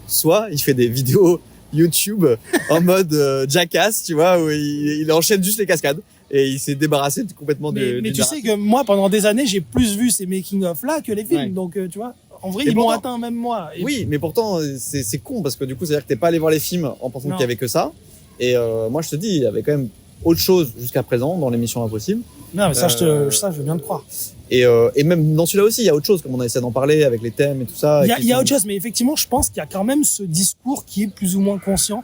Soit il fait des vidéos YouTube en mode Jackass, tu vois, où il enchaîne juste les cascades et il s'est débarrassé complètement Mais du tu sais narratif. que moi, pendant des années, j'ai plus vu ces making-of là que les films. Ouais. Donc, tu vois, en vrai, Et ils m'ont pourtant- atteint même moi. Et Oui, mais pourtant c'est con parce que du coup, c'est-à-dire que t'es pas allé voir les films en pensant Non. qu'il y avait que ça. Et moi, je te dis, il y avait quand même autre chose jusqu'à présent dans l'émission Impossible. Non, mais ça, Euh, je veux bien te croire. Et même dans celui-là aussi, il y a autre chose, comme on a essayé d'en parler avec les thèmes et tout ça. Il y a autre chose, mais effectivement, je pense qu'il y a quand même ce discours qui est plus ou moins conscient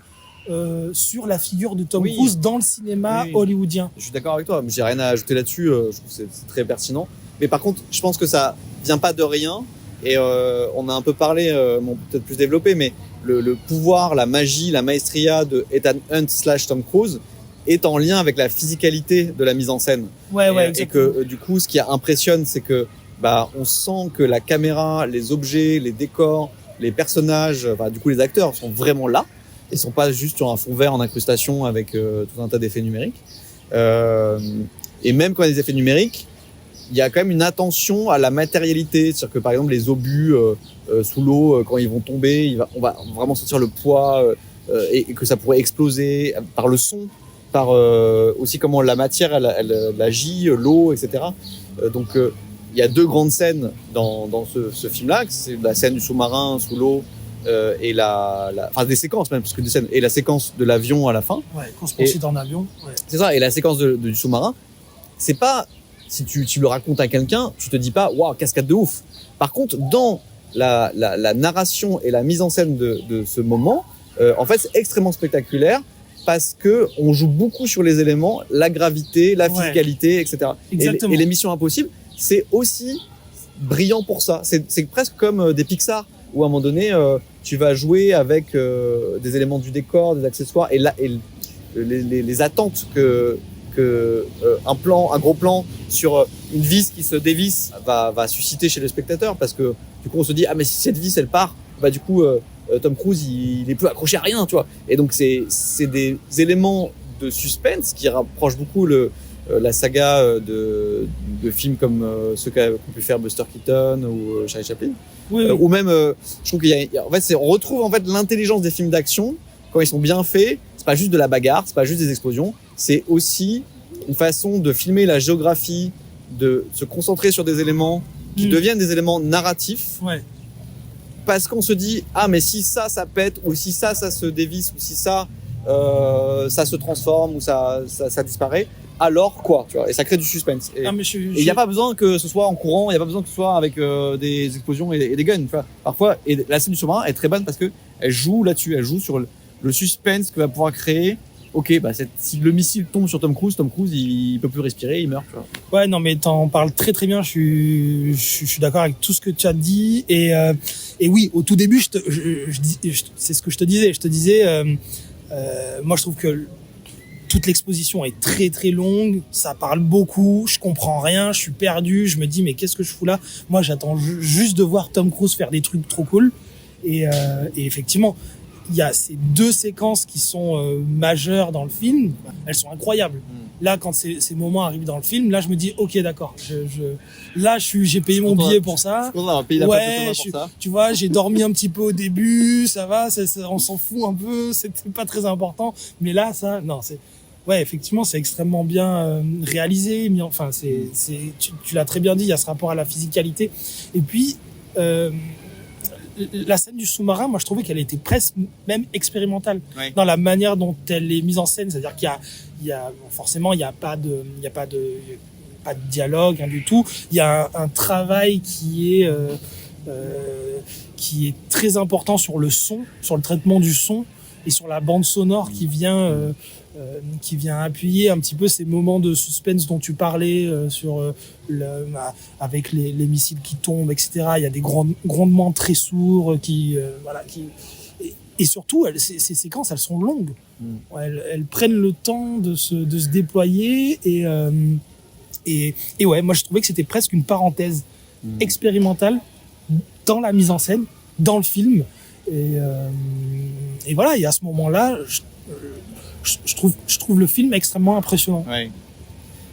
sur la figure de Tom Oui. Cruise dans le cinéma Oui. hollywoodien. Je suis d'accord avec toi. J'ai rien à ajouter là-dessus. Je trouve que c'est très pertinent. Mais par contre, je pense que ça vient pas de rien. Et on a un peu parlé, peut-être plus développé, mais le pouvoir, la magie, la maestria de Ethan Hunt / Tom Cruise est en lien avec la physicalité de la mise en scène. Ouais, et exactement. que du coup, ce qui impressionne, c'est que on sent que la caméra, les objets, les décors, les personnages, du coup les acteurs sont vraiment là. Ils sont pas juste sur un fond vert en incrustation avec tout un tas d'effets numériques. Et même quand il y a des effets numériques, il y a quand même une attention à la matérialité. C'est-à-dire que par exemple les obus sous l'eau, quand ils vont tomber, on va vraiment sentir le poids et que ça pourrait exploser par le son, par aussi comment la matière elle agit, l'eau, etc. Donc il y a deux grandes scènes dans ce film-là. C'est la scène du sous-marin sous l'eau et des séquences même, parce que des scènes, et la séquence de l'avion à la fin. Ouais, qu'on se poursuit en avion. Ouais. C'est ça, et la séquence du sous-marin, c'est pas, si tu le racontes à quelqu'un, tu te dis pas, waouh, cascade de ouf. Par contre, dans la narration et la mise en scène de ce moment, en fait, c'est extrêmement spectaculaire parce que on joue beaucoup sur les éléments, la gravité, la physicalité, etc. Exactement. Et les Missions Impossibles, c'est aussi brillant pour ça. C'est presque comme des Pixar où à un moment donné, tu vas jouer avec des éléments du décor, des accessoires, et les attentes que un gros plan sur une vis qui se dévisse va susciter chez le spectateur, parce que du coup on se dit mais si cette vis elle part, du coup Tom Cruise il est plus accroché à rien, tu vois. Et donc c'est des éléments de suspense qui rapprochent beaucoup la saga de films comme ceux qu'ont pu faire Buster Keaton ou Charlie Chaplin. Oui, oui. Ou même je trouve on retrouve en fait l'intelligence des films d'action quand ils sont bien faits. C'est pas juste de la bagarre, c'est pas juste des explosions, c'est aussi une façon de filmer la géographie, de se concentrer sur des éléments qui deviennent des éléments narratifs. Ouais. Parce qu'on se dit mais si ça pète, ou si ça se dévisse, ou si ça se transforme, ou ça disparaît, alors quoi, tu vois. Et ça crée du suspense. Et il n'y a pas besoin que ce soit en courant, il n'y a pas besoin que ce soit avec des explosions et des guns, tu vois. Parfois, et la scène du sous-marin est très bonne parce que elle joue là-dessus, elle joue sur le suspense que va pouvoir créer. Ok, si le missile tombe sur Tom Cruise, il peut plus respirer, il meurt, tu vois. Ouais, non, mais t'en parles très très bien. Je suis d'accord avec tout ce que tu as dit. Et oui, au tout début, c'est ce que je te disais. Je te disais, moi, je trouve que toute l'exposition est très très longue. Ça parle beaucoup. Je comprends rien. Je suis perdu. Je me dis, mais qu'est-ce que je fous là? Moi, j'attends juste de voir Tom Cruise faire des trucs trop cool. Et effectivement, il y a ces deux séquences qui sont majeures dans le film. Elles sont incroyables. Là, quand ces moments arrivent dans le film, là, je me dis, ok, d'accord. J'ai payé mon billet pour ça. Tu vois, j'ai dormi un petit peu au début. Ça va, on s'en fout un peu. C'était pas très important. Mais là, effectivement, c'est extrêmement bien réalisé. Mais enfin, tu l'as très bien dit. Il y a ce rapport à la physicalité. Et puis, la scène du sous-marin, moi je trouvais qu'elle était presque même expérimentale dans la manière dont elle est mise en scène. C'est-à-dire qu'il y a forcément il y a pas de dialogue, rien du tout. Il y a un travail qui est très important sur le son, sur le traitement du son et sur la bande sonore qui vient appuyer un petit peu ces moments de suspense dont tu parlais avec les missiles qui tombent, etc. Il y a des grondements très sourds et surtout ces séquences elles sont longues. Elles prennent le temps de se déployer et ouais, moi je trouvais que c'était presque une parenthèse expérimentale dans la mise en scène, dans le film et voilà, et à ce moment-là je trouve le film extrêmement impressionnant. Ouais.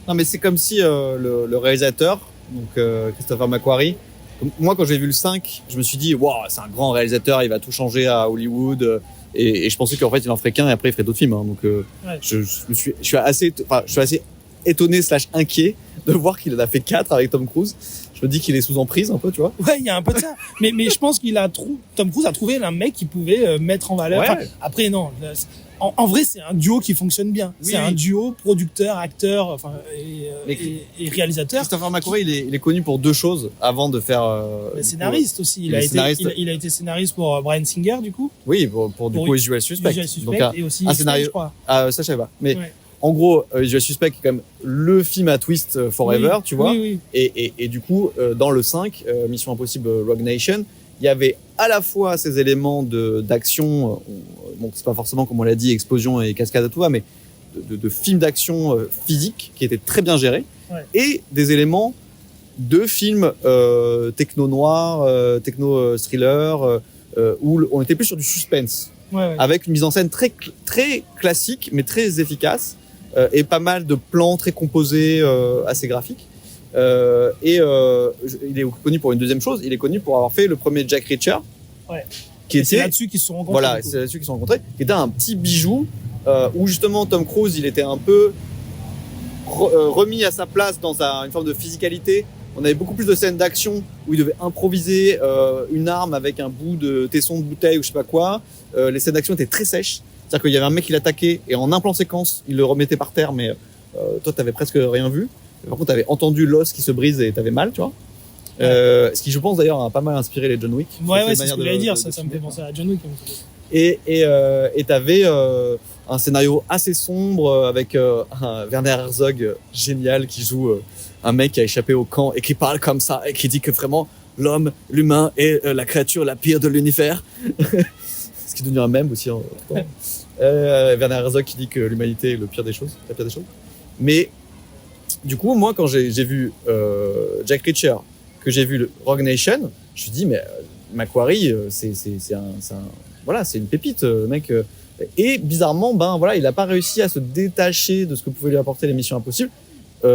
Non, mais c'est comme si le réalisateur, donc Christopher McQuarrie, moi quand j'ai vu le 5, je me suis dit waouh, c'est un grand réalisateur, il va tout changer à Hollywood, et je pensais qu'en fait il en ferait qu'un et après il ferait d'autres films, hein. Donc je suis assez étonné / inquiet de voir qu'il en a fait 4 avec Tom Cruise. Je me dis qu'il est sous emprise un peu, tu vois. Ouais, il y a un peu de ça. mais je pense Tom Cruise a trouvé un mec qui pouvait mettre en valeur. Ouais. Enfin, après non. En vrai, c'est un duo qui fonctionne bien. Oui, c'est un duo producteur, acteur, et réalisateur. Christopher McQuarrie, il est connu pour deux choses avant de faire. Scénariste aussi. Il a été scénariste pour Bryan Singer, du coup. Oui, pour du Pour coup Usual Suspect. Visual Suspect Donc et aussi un X-Men, scénario. je crois. Ah, ça je savais pas. Mais Ouais. en gros, Usual Suspect est quand même le film à twist forever, Oui, tu vois. Oui, Et du coup, dans le 5, Mission Impossible Rogue Nation, il y avait à la fois ces éléments d'action, bon, c'est pas forcément, comme on l'a dit, explosion et cascade à tout va, mais de films d'action physique qui étaient très bien gérés, Ouais. et des éléments de films techno-noir, techno-thriller, où on était plus sur du suspense, ouais. avec une mise en scène très classique, mais très efficace, et pas mal de plans très composés, assez graphiques. Il est connu pour une deuxième chose, il est connu pour avoir fait le premier Jack Reacher, Ouais. qui Et c'est était, là-dessus qu'ils se sont rencontrés. voilà, du coup. c'est là-dessus qu'ils se sont rencontrés, qui était un petit bijou, où justement Tom Cruise, il était un peu remis à sa place dans une forme de physicalité. On avait beaucoup plus de scènes d'action où il devait improviser une arme avec un bout de tesson de bouteille ou je sais pas quoi. Les scènes d'action étaient très sèches. C'est-à-dire qu'il y avait un mec qui l'attaquait et en un plan séquence, il le remettait par terre, mais toi, t'avais presque rien vu. Par contre, t'avais entendu l'os qui se brise et t'avais mal, tu vois. Ce qui, je pense d'ailleurs, a pas mal inspiré les John Wick. Ouais, c'est ce que j'allais dire, ça me fait penser à John Wick. Et t'avais un scénario assez sombre avec un Werner Herzog génial qui joue un mec qui a échappé au camp et qui parle comme ça et qui dit que vraiment l'humain est la créature la pire de l'univers. Ce qui est devenu un mème aussi. Werner Herzog qui dit que l'humanité est la pire des choses. Mais du coup, moi, quand j'ai vu Jack Reacher, que j'ai vu le Rogue Nation, je me suis dit, mais Macquarie, c'est une pépite, le mec. Et bizarrement, il a pas réussi à se détacher de ce que pouvaient lui apporter les Missions Impossibles.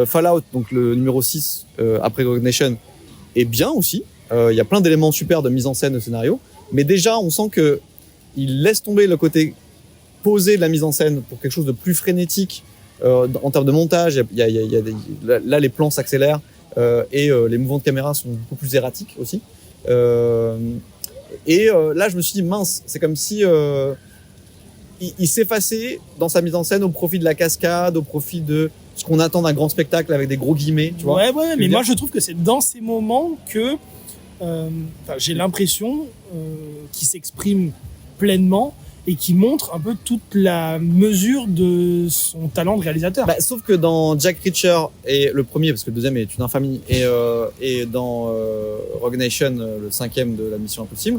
Fallout, donc le numéro 6 après Rogue Nation, est bien aussi. Il y a plein d'éléments super de mise en scène de scénario, mais déjà on sent que il laisse tomber le côté posé de la mise en scène pour quelque chose de plus frénétique en termes de montage. Là les plans s'accélèrent et les mouvements de caméra sont beaucoup plus erratiques aussi. Là je me suis dit mince, c'est comme si il s'effaçait dans sa mise en scène au profit de la cascade, au profit de ce qu'on attend d'un grand spectacle avec des gros guillemets, tu vois. Ouais, mais moi je trouve que c'est dans ces moments que j'ai l'impression qu'il s'exprime pleinement et qui montre un peu toute la mesure de son talent de réalisateur. Sauf que dans Jack Reacher et le premier, parce que le deuxième est une infamie, et dans Rogue Nation, le 5e de la Mission Impossible,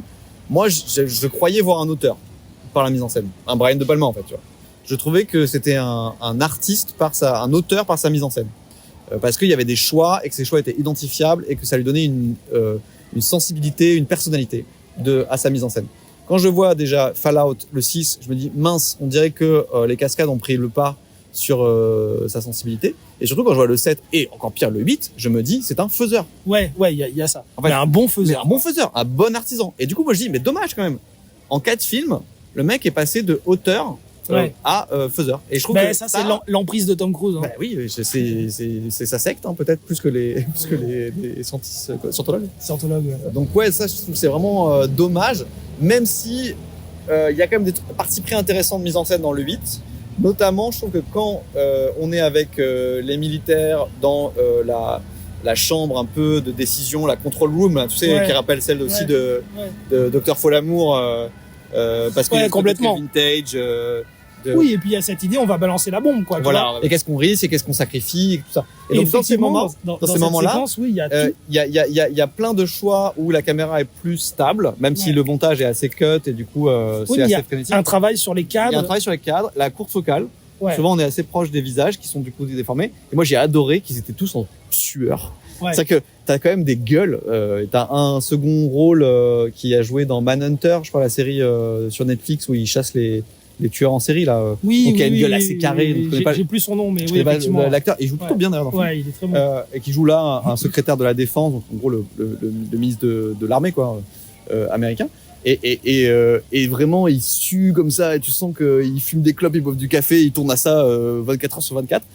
moi je croyais voir un auteur par la mise en scène, un Brian De Palma en fait, tu vois. Je trouvais que c'était un artiste un auteur par sa mise en scène, parce qu'il y avait des choix et que ces choix étaient identifiables et que ça lui donnait une sensibilité, une personnalité à sa mise en scène. Quand je vois déjà Fallout le 6, je me dis mince, on dirait que les cascades ont pris le pas sur sa sensibilité. Et surtout quand je vois le 7 et encore pire le 8, je me dis c'est un faiseur. Ouais, il y a ça. En fait, mais un bon faiseur. Un bon artisan. Et du coup moi je dis mais dommage quand même. En 4 films, le mec est passé de auteur à faiseur. Et je trouve que ça c'est l'emprise de Tom Cruise. Hein. Oui, c'est sa secte hein, peut-être plus que les scientologues. Scientologue. Ouais. Donc ça je trouve que c'est vraiment dommage, même si il y a quand même des parties pris intéressantes de mise en scène dans le 8. Notamment, je trouve que quand on est avec les militaires dans la chambre un peu de décision, la control room, là, tu sais, qui rappelle celle aussi de Dr Folamour, parce qu'il y a complètement vintage. Oui, et puis il y a cette idée, on va balancer la bombe, quoi. Voilà. Et qu'est-ce qu'on risque et qu'est-ce qu'on sacrifie et tout ça. Et donc dans ces moments-là, il y a plein de choix où la caméra est plus stable, même si le montage est assez cut et du coup c'est assez frénétique. Un travail sur les cadres. Il y a un travail sur les cadres, la courte focale. Ouais. Souvent on est assez proche des visages qui sont du coup déformés. Et moi j'ai adoré qu'ils étaient tous en sueur. Ouais. C'est-à-dire que t'as quand même des gueules. T'as un second rôle qui a joué dans Manhunter, je crois la série sur Netflix où il chasse les tueurs en série là. Donc il a une gueule assez carrée. J'ai plus son nom, mais oui, effectivement. L'acteur, il joue plutôt bien d'ailleurs dans le film. Il est très bon. Et qui joue là un secrétaire de la défense, donc en gros le ministre de l'armée quoi, américain. Et vraiment il sue comme ça et tu sens qu'il fume des clopes, il boive du café, il tourne à ça 24 heures sur 24.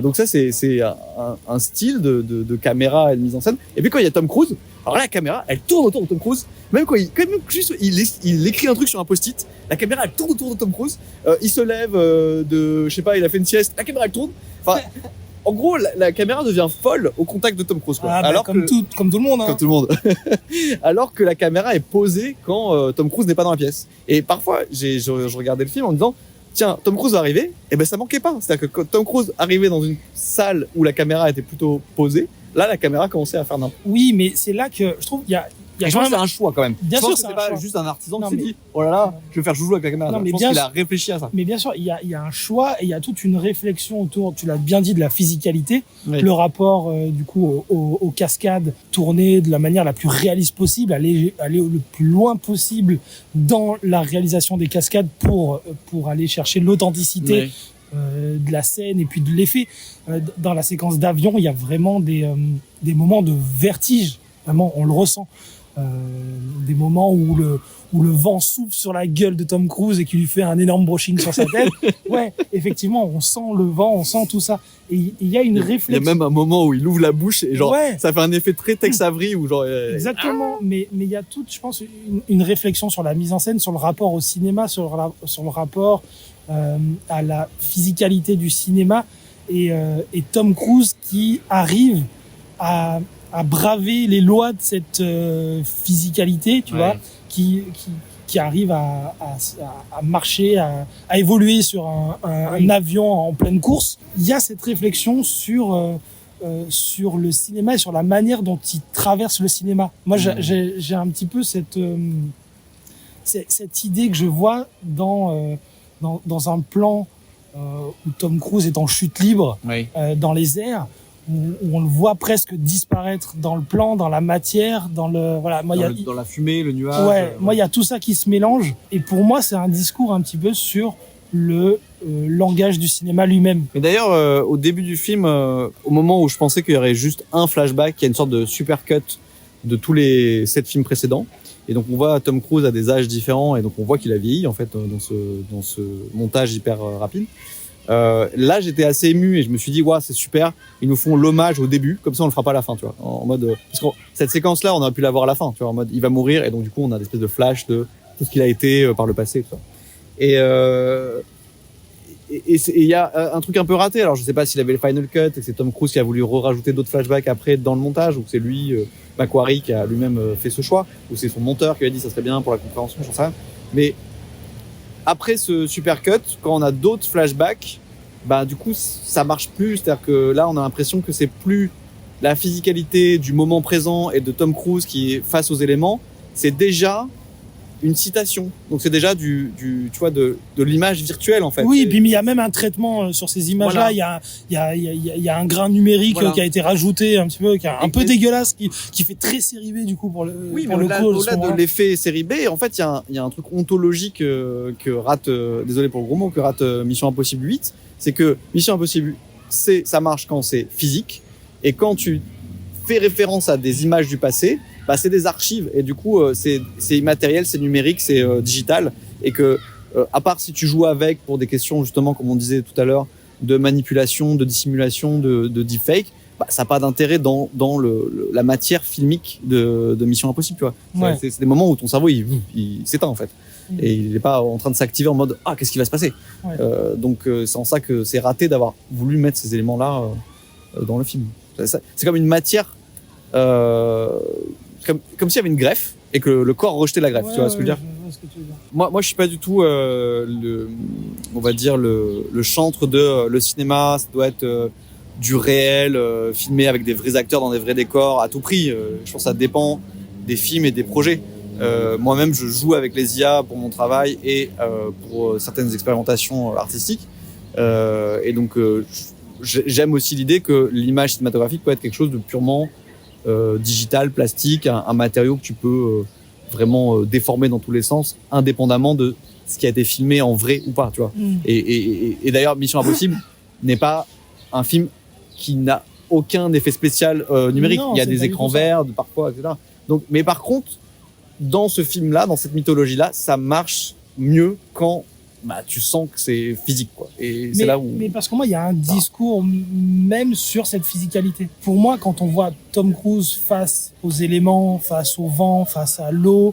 Donc ça c'est un style de caméra et de mise en scène. Et puis quand il y a Tom Cruise, alors là la caméra elle tourne autour de Tom Cruise, même juste il écrit un truc sur un post-it, la caméra elle tourne autour de Tom Cruise, il se lève je sais pas, il a fait une sieste, la caméra elle tourne. Enfin en gros, la caméra devient folle au contact de Tom Cruise, quoi. Ah, comme tout le monde. Hein. Comme tout le monde. Alors que la caméra est posée quand Tom Cruise n'est pas dans la pièce. Et parfois, je regardais le film en me disant, tiens, Tom Cruise va arriver, et ben ça manquait pas. C'est-à-dire que quand Tom Cruise arrivait dans une salle où la caméra était plutôt posée, là, la caméra commençait à faire n'importe quoi. Oui, mais c'est là que je trouve qu'il y a Je pense que c'est un choix quand même. Bien sûr, c'est pas juste un artisan qui s'est mais- dit, oh là là, je vais faire joujou avec la caméra. Non, mais je pense bien qu'il sûr. a réfléchi à ça. Mais bien sûr, il y a un choix et il y a toute une réflexion autour, tu l'as bien dit, de la physicalité, Oui. le rapport du coup aux cascades tournées de la manière la plus réaliste possible, aller le plus loin possible dans la réalisation des cascades pour aller chercher l'authenticité Oui. de la scène et puis de l'effet. Dans la séquence d'avion, il y a vraiment des moments de vertige, vraiment on le ressent. Des moments où le vent souffle sur la gueule de Tom Cruise et qui lui fait un énorme brushing sur sa tête. Ouais, effectivement, on sent le vent, on sent tout ça. Et il y a une Il y a réflexion. même un moment où il ouvre la bouche et genre, Ouais. ça fait un effet très Tex Avery où genre, Exactement, mais il y a toute, je pense, une réflexion sur la mise en scène, sur le rapport au cinéma, sur le rapport à la physicalité du cinéma et Tom Cruise qui arrive à braver les lois de cette physicalité, tu Ouais. vois, qui arrive à marcher, à évoluer sur un avion en pleine course. Il y a cette réflexion sur le cinéma et sur la manière dont il traverse le cinéma. Moi, j'ai un petit peu cette idée que je vois dans un plan où Tom Cruise est en chute libre oui. dans les airs, où on le voit presque disparaître dans le plan, dans la matière, dans le voilà. Moi, Dans la fumée, le nuage. ouais, moi il y a tout ça qui se mélange. Et pour moi, c'est un discours un petit peu sur le langage du cinéma lui-même. Mais d'ailleurs, au début du film, au moment où je pensais qu'il y aurait juste un flashback, il y a une sorte de super cut de tous les 7 films précédents. Et donc on voit Tom Cruise à des âges différents et donc on voit qu'il a vieilli en fait dans ce montage hyper rapide. Là j'étais assez ému et je me suis dit ouais c'est super, ils nous font l'hommage au début, comme ça on le fera pas à la fin, tu vois, en mode parce que cette séquence là on aurait pu l'avoir à la fin, tu vois, en mode il va mourir et donc du coup on a des espèces de flash de tout ce qu'il a été par le passé, tout ça. Et il y a un truc un peu raté, alors je sais pas s'il avait le final cut et que c'est Tom Cruise qui a voulu rajouter d'autres flashbacks après dans le montage, ou que c'est lui Macquarie qui a lui-même fait ce choix, ou c'est son monteur qui lui a dit ça serait bien pour la compréhension, j'en sais rien. Mais après ce super cut, quand on a d'autres flashbacks, bah du coup ça marche plus, c'est-à-dire que là on a l'impression que c'est plus la physicalité du moment présent et de Tom Cruise qui est face aux éléments, c'est déjà une citation. Donc c'est déjà tu vois de l'image virtuelle en fait. Oui, et puis il y a même un traitement sur ces images-là. Voilà. Il y a un grain numérique Voilà. qui a été rajouté un petit peu, qui est un peu Et- dégueulasse, qui fait très série B du coup pour le Oui, pour mais le coup. au-delà de l'effet série B, en fait, il y a un truc ontologique que rate, désolé pour le gros mot, que rate Mission Impossible 8, c'est que Mission Impossible, ça marche quand c'est physique, et quand tu fais référence à des images du passé, bah c'est des archives, et du coup c'est immatériel, c'est numérique, c'est digital, et que à part si tu joues avec pour des questions justement comme on disait tout à l'heure de manipulation, de dissimulation, de deepfake, bah, ça n'a pas d'intérêt dans la matière filmique de Mission Impossible, tu vois. Ouais. C'est des moments où ton cerveau il s'éteint en fait, et il n'est pas en train de s'activer en mode ah qu'est-ce qui va se passer. Ouais. Donc c'est en ça que c'est raté d'avoir voulu mettre ces éléments là dans le film. C'est comme une matière comme s'il y avait une greffe et que le corps rejetait la greffe, tu vois ce que je veux dire. Moi je suis pas du tout on va dire le chantre de le cinéma, ça doit être du réel filmé avec des vrais acteurs dans des vrais décors à tout prix. Je pense que ça dépend des films et des projets. Moi-même je joue avec les IA pour mon travail et pour certaines expérimentations artistiques. Et donc j'aime aussi l'idée que l'image cinématographique peut être quelque chose de purement digital, plastique, un matériau que tu peux vraiment déformer dans tous les sens, indépendamment de ce qui a été filmé en vrai ou pas, tu vois. Et d'ailleurs, Mission Impossible n'est pas un film qui n'a aucun effet spécial numérique. Non, il y a c'est des pas du écrans tout ça. verts, parfois, etc. Donc, mais par contre, dans ce film-là, dans cette mythologie-là, ça marche mieux quand bah, tu sens que c'est physique, quoi. Et c'est là où... Mais parce que moi, il y a un discours même sur cette physicalité. Pour moi, quand on voit Tom Cruise face aux éléments, face au vent, face à l'eau,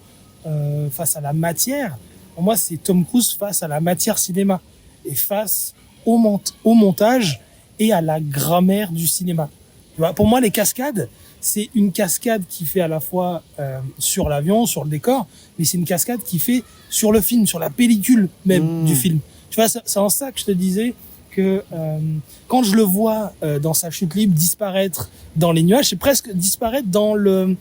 face à la matière, pour moi, c'est Tom Cruise face à la matière cinéma et face au montage et à la grammaire du cinéma. Tu vois, pour moi, les cascades, c'est une cascade qui fait à la fois sur l'avion, sur le décor, mais c'est une cascade qui fait sur le film, sur la pellicule même du film. Tu vois, c'est en ça que je te disais que quand je le vois dans sa chute libre disparaître dans les nuages, c'est presque disparaître dans le...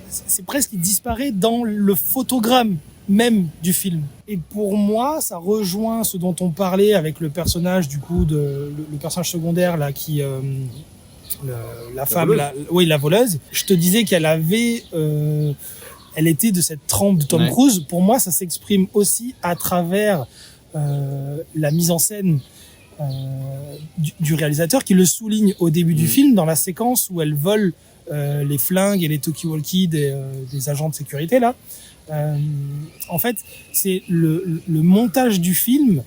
c'est presque il disparaît dans le photogramme même du film. Et pour moi, ça rejoint ce dont on parlait avec le personnage du coup le personnage secondaire là qui la femme la voleuse. Je te disais qu'elle avait elle était de cette trempe de Tom Cruise. Pour moi, ça s'exprime aussi à travers la mise en scène du réalisateur qui le souligne au début du film dans la séquence où elle vole les flingues et les talkie-walkie des agents de sécurité là. En fait, c'est le montage du film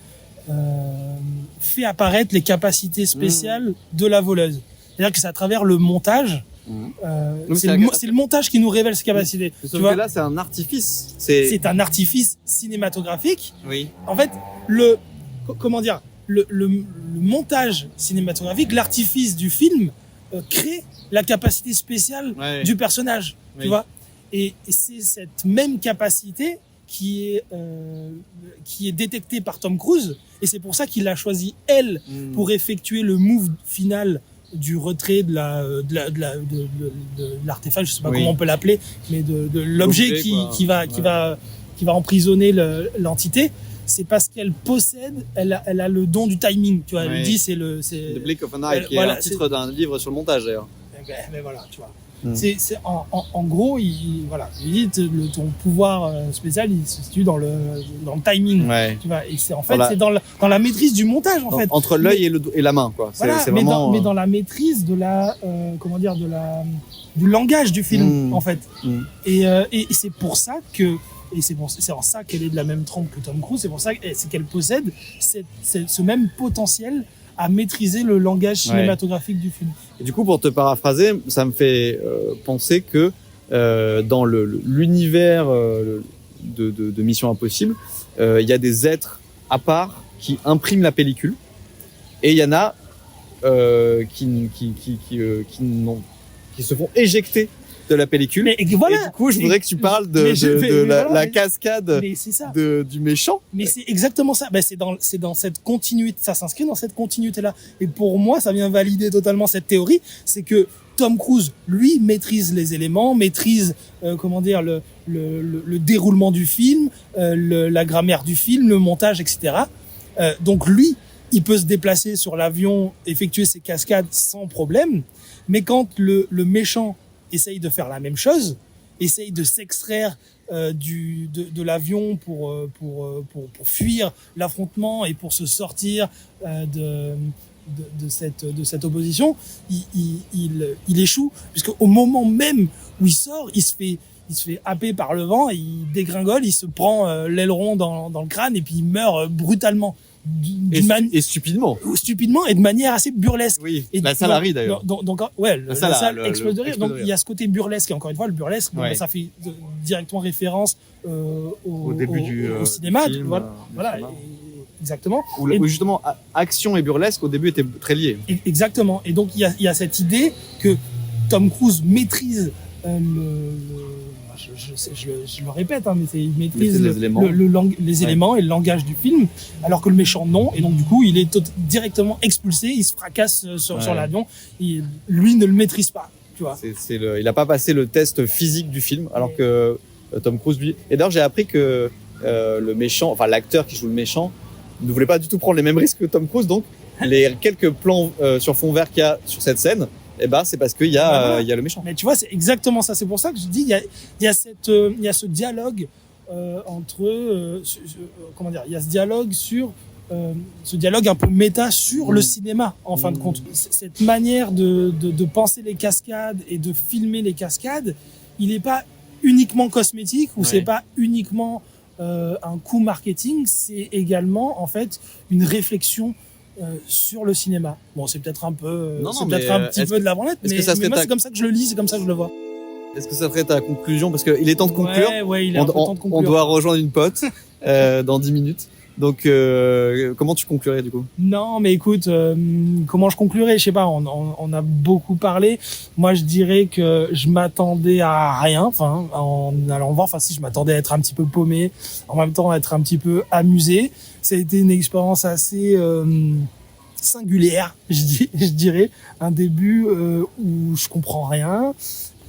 fait apparaître les capacités spéciales de la voleuse. C'est-à-dire que c'est à travers le montage. C'est le montage qui nous révèle ses capacités. Tu vois, là, c'est un artifice. C'est un artifice cinématographique. Oui. En fait, comment dire, le montage cinématographique, l'artifice du film crée la capacité spéciale du personnage. Tu vois. Et c'est cette même capacité qui est détectée par Tom Cruise, et c'est pour ça qu'il a choisi elle pour effectuer le move final du retrait de l'artefact, je sais pas comment on peut l'appeler, mais de l'objet qui va emprisonner l'entité. C'est parce qu'elle possède, elle a le don du timing, tu vois. Elle dit c'est The Blink of an Eye, qui est un titre d'un livre sur le montage d'ailleurs. Mais voilà, tu vois. C'est en gros, il dit ton pouvoir spécial, il se situe dans le timing, tu vois. Et c'est c'est dans la maîtrise du montage en fait. Entre l'œil et la main, quoi. Voilà, c'est vraiment. Mais dans la maîtrise de du langage du film en fait. Et c'est pour ça que c'est en ça qu'elle est de la même trempe que Tom Cruise. C'est pour ça qu'elle possède ce même potentiel à maîtriser le langage cinématographique du film. Et du coup, pour te paraphraser, ça me fait penser que dans l'univers de Mission Impossible, il y a des êtres à part qui impriment la pellicule, et il y en a qui se font éjecter de la pellicule. Et du coup, je voudrais que tu parles de la cascade du méchant. Mais c'est exactement ça. C'est dans cette continuité, ça s'inscrit dans cette continuité-là. Et pour moi, ça vient valider totalement cette théorie. C'est que Tom Cruise, lui, maîtrise les éléments, maîtrise, le déroulement du film, la grammaire du film, le montage, etc. Donc lui, il peut se déplacer sur l'avion, effectuer ses cascades sans problème. Mais quand le méchant essaye de faire la même chose, essaye de s'extraire de l'avion pour fuir l'affrontement et pour se sortir de cette opposition, il échoue, puisque au moment même où il sort, il se fait happer par le vent, il dégringole, il se prend l'aileron dans le crâne et puis il meurt brutalement. Et stupidement et de manière assez burlesque. Oui, et la salle arrive d'ailleurs. Donc la salle explose de rire. Donc il y a ce côté burlesque, et encore une fois le burlesque, ça fait directement référence au début du cinéma. Voilà. Exactement. Où justement action et burlesque au début étaient très liés. Exactement. Et donc il y a cette idée que Tom Cruise maîtrise je le répète, mais il maîtrise les éléments et le langage du film, alors que le méchant non, et donc du coup il est directement expulsé, il se fracasse sur l'avion, et lui ne le maîtrise pas, tu vois. Il n'a pas passé le test physique du film, alors que Tom Cruise lui. Et d'ailleurs j'ai appris que le méchant, enfin l'acteur qui joue le méchant, ne voulait pas du tout prendre les mêmes risques que Tom Cruise, donc les quelques plans sur fond vert qu'il y a sur cette scène, c'est parce qu'il y a le méchant. Mais tu vois, c'est exactement ça. C'est pour ça que je dis, il y a ce dialogue entre il y a ce dialogue sur ce dialogue un peu méta sur le cinéma, en fin de compte. Cette manière de penser les cascades et de filmer les cascades, il n'est pas uniquement cosmétique ou c'est pas uniquement un coup marketing, c'est également en fait une réflexion sur le cinéma. Bon, c'est peut-être un peu, un petit peu de la branlette, mais moi c'est comme ça que je le lis, c'est comme ça que je le vois. Est-ce que ça serait ta conclusion? Parce qu'il est temps de conclure. Ouais, il est temps de conclure. On doit rejoindre une pote dans 10 minutes. Donc, comment tu conclurais du coup? Non, mais écoute, comment je conclurais? Je sais pas, on a beaucoup parlé. Moi, je dirais que je m'attendais à rien, enfin, en allant voir. Enfin, si, je m'attendais à être un petit peu paumé, en même temps, à être un petit peu amusé. Ça a été une expérience assez singulière, je dirais. Un début où je comprends rien.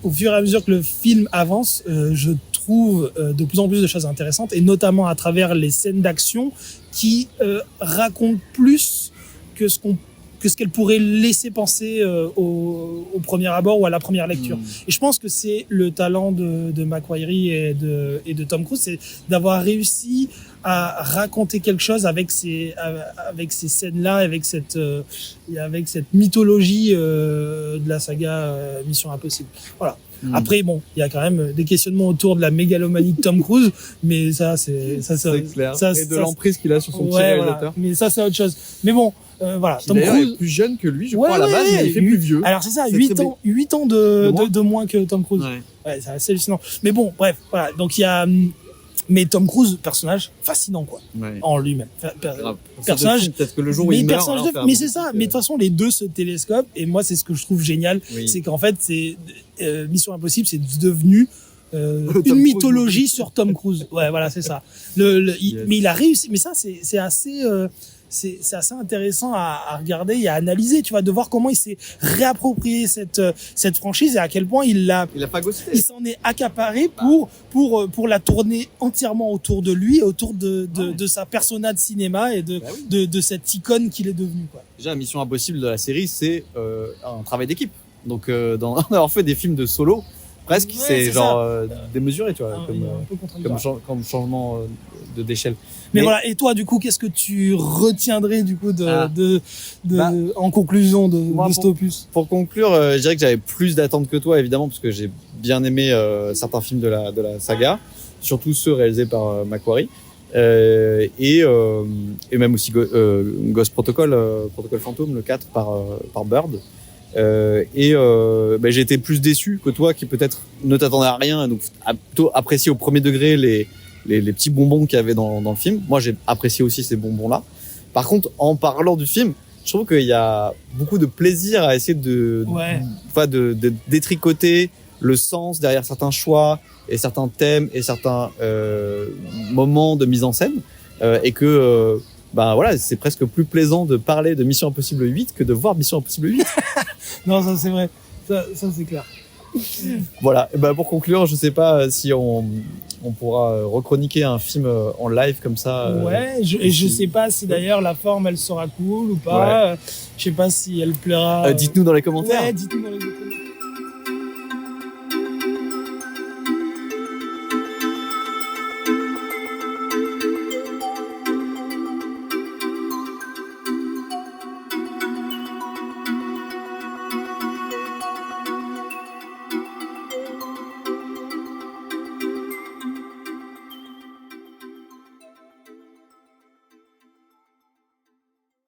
Au fur et à mesure que le film avance, je trouve de plus en plus de choses intéressantes, et notamment à travers les scènes d'action qui racontent plus que ce qu'elle pourrait laisser penser au premier abord ou à la première lecture. Et je pense que c'est le talent de Macquarie et de Tom Cruise, c'est d'avoir réussi à raconter quelque chose avec ces scènes-là, avec cette mythologie de la saga Mission Impossible. Voilà. Après, bon, il y a quand même des questionnements autour de la mégalomanie de Tom Cruise, mais ça, c'est clair. Ça, et de l'emprise qu'il a sur son petit ouais, réalisateur. voilà. Mais ça, c'est autre chose. Mais bon, voilà. Qui Tom d'ailleurs Cruise est plus jeune que lui, je crois, à la base, mais il fait plus vieux. Alors, c'est ça, C'est 8 très ans de moins que Tom Cruise. Ouais, c'est assez hallucinant. Mais bon, bref, voilà. Donc, il y a, mais Tom Cruise, personnage fascinant, quoi. Ouais. En lui-même. Personnage, peut-être que le jour où il meurt, personnage mais c'est ça. Mais de toute façon, les deux se télescopent. Et moi, c'est ce que je trouve génial. Oui. C'est qu'en fait, Mission Impossible, c'est devenu une mythologie sur Tom Cruise. Ouais, voilà, c'est ça. Mais il a réussi. Mais ça, c'est assez. C'est assez intéressant à regarder et à analyser, tu vois, de voir comment il s'est réapproprié cette franchise et à quel point il s'en est accaparé pour la tourner entièrement autour de lui, autour de sa persona de cinéma et de cette icône qu'il est devenu, quoi. Déjà, Mission Impossible de la série, c'est un travail d'équipe. Donc, d'avoir fait des films de solo, presque, c'est genre démesuré, tu vois, comme changement d'échelle. Mais voilà, et toi, du coup, qu'est-ce que tu retiendrais du coup en conclusion de cet opus? Pour conclure, je dirais que j'avais plus d'attentes que toi, évidemment, parce que j'ai bien aimé certains films de la saga, surtout ceux réalisés par Macquarie, et même aussi Ghost Protocol, Protocole Fantôme, le 4 par Bird. J'ai été plus déçu que toi, qui peut-être ne t'attendais à rien, donc a plutôt apprécié au premier degré les petits bonbons qu'il y avait dans le film. Moi, j'ai apprécié aussi ces bonbons-là. Par contre, en parlant du film, je trouve qu'il y a beaucoup de plaisir à essayer de détricoter le sens derrière certains choix et certains thèmes et certains moments de mise en scène, et que voilà, c'est presque plus plaisant de parler de Mission Impossible 8 que de voir Mission Impossible 8. Non, ça c'est vrai. Ça c'est clair. Voilà. Et pour conclure, je sais pas si on pourra rechroniquer un film en live comme ça. Ouais, je sais pas si d'ailleurs la forme elle sera cool ou pas. Je sais pas si elle plaira. Dites-nous dans les commentaires. Ouais, dites-nous dans les commentaires.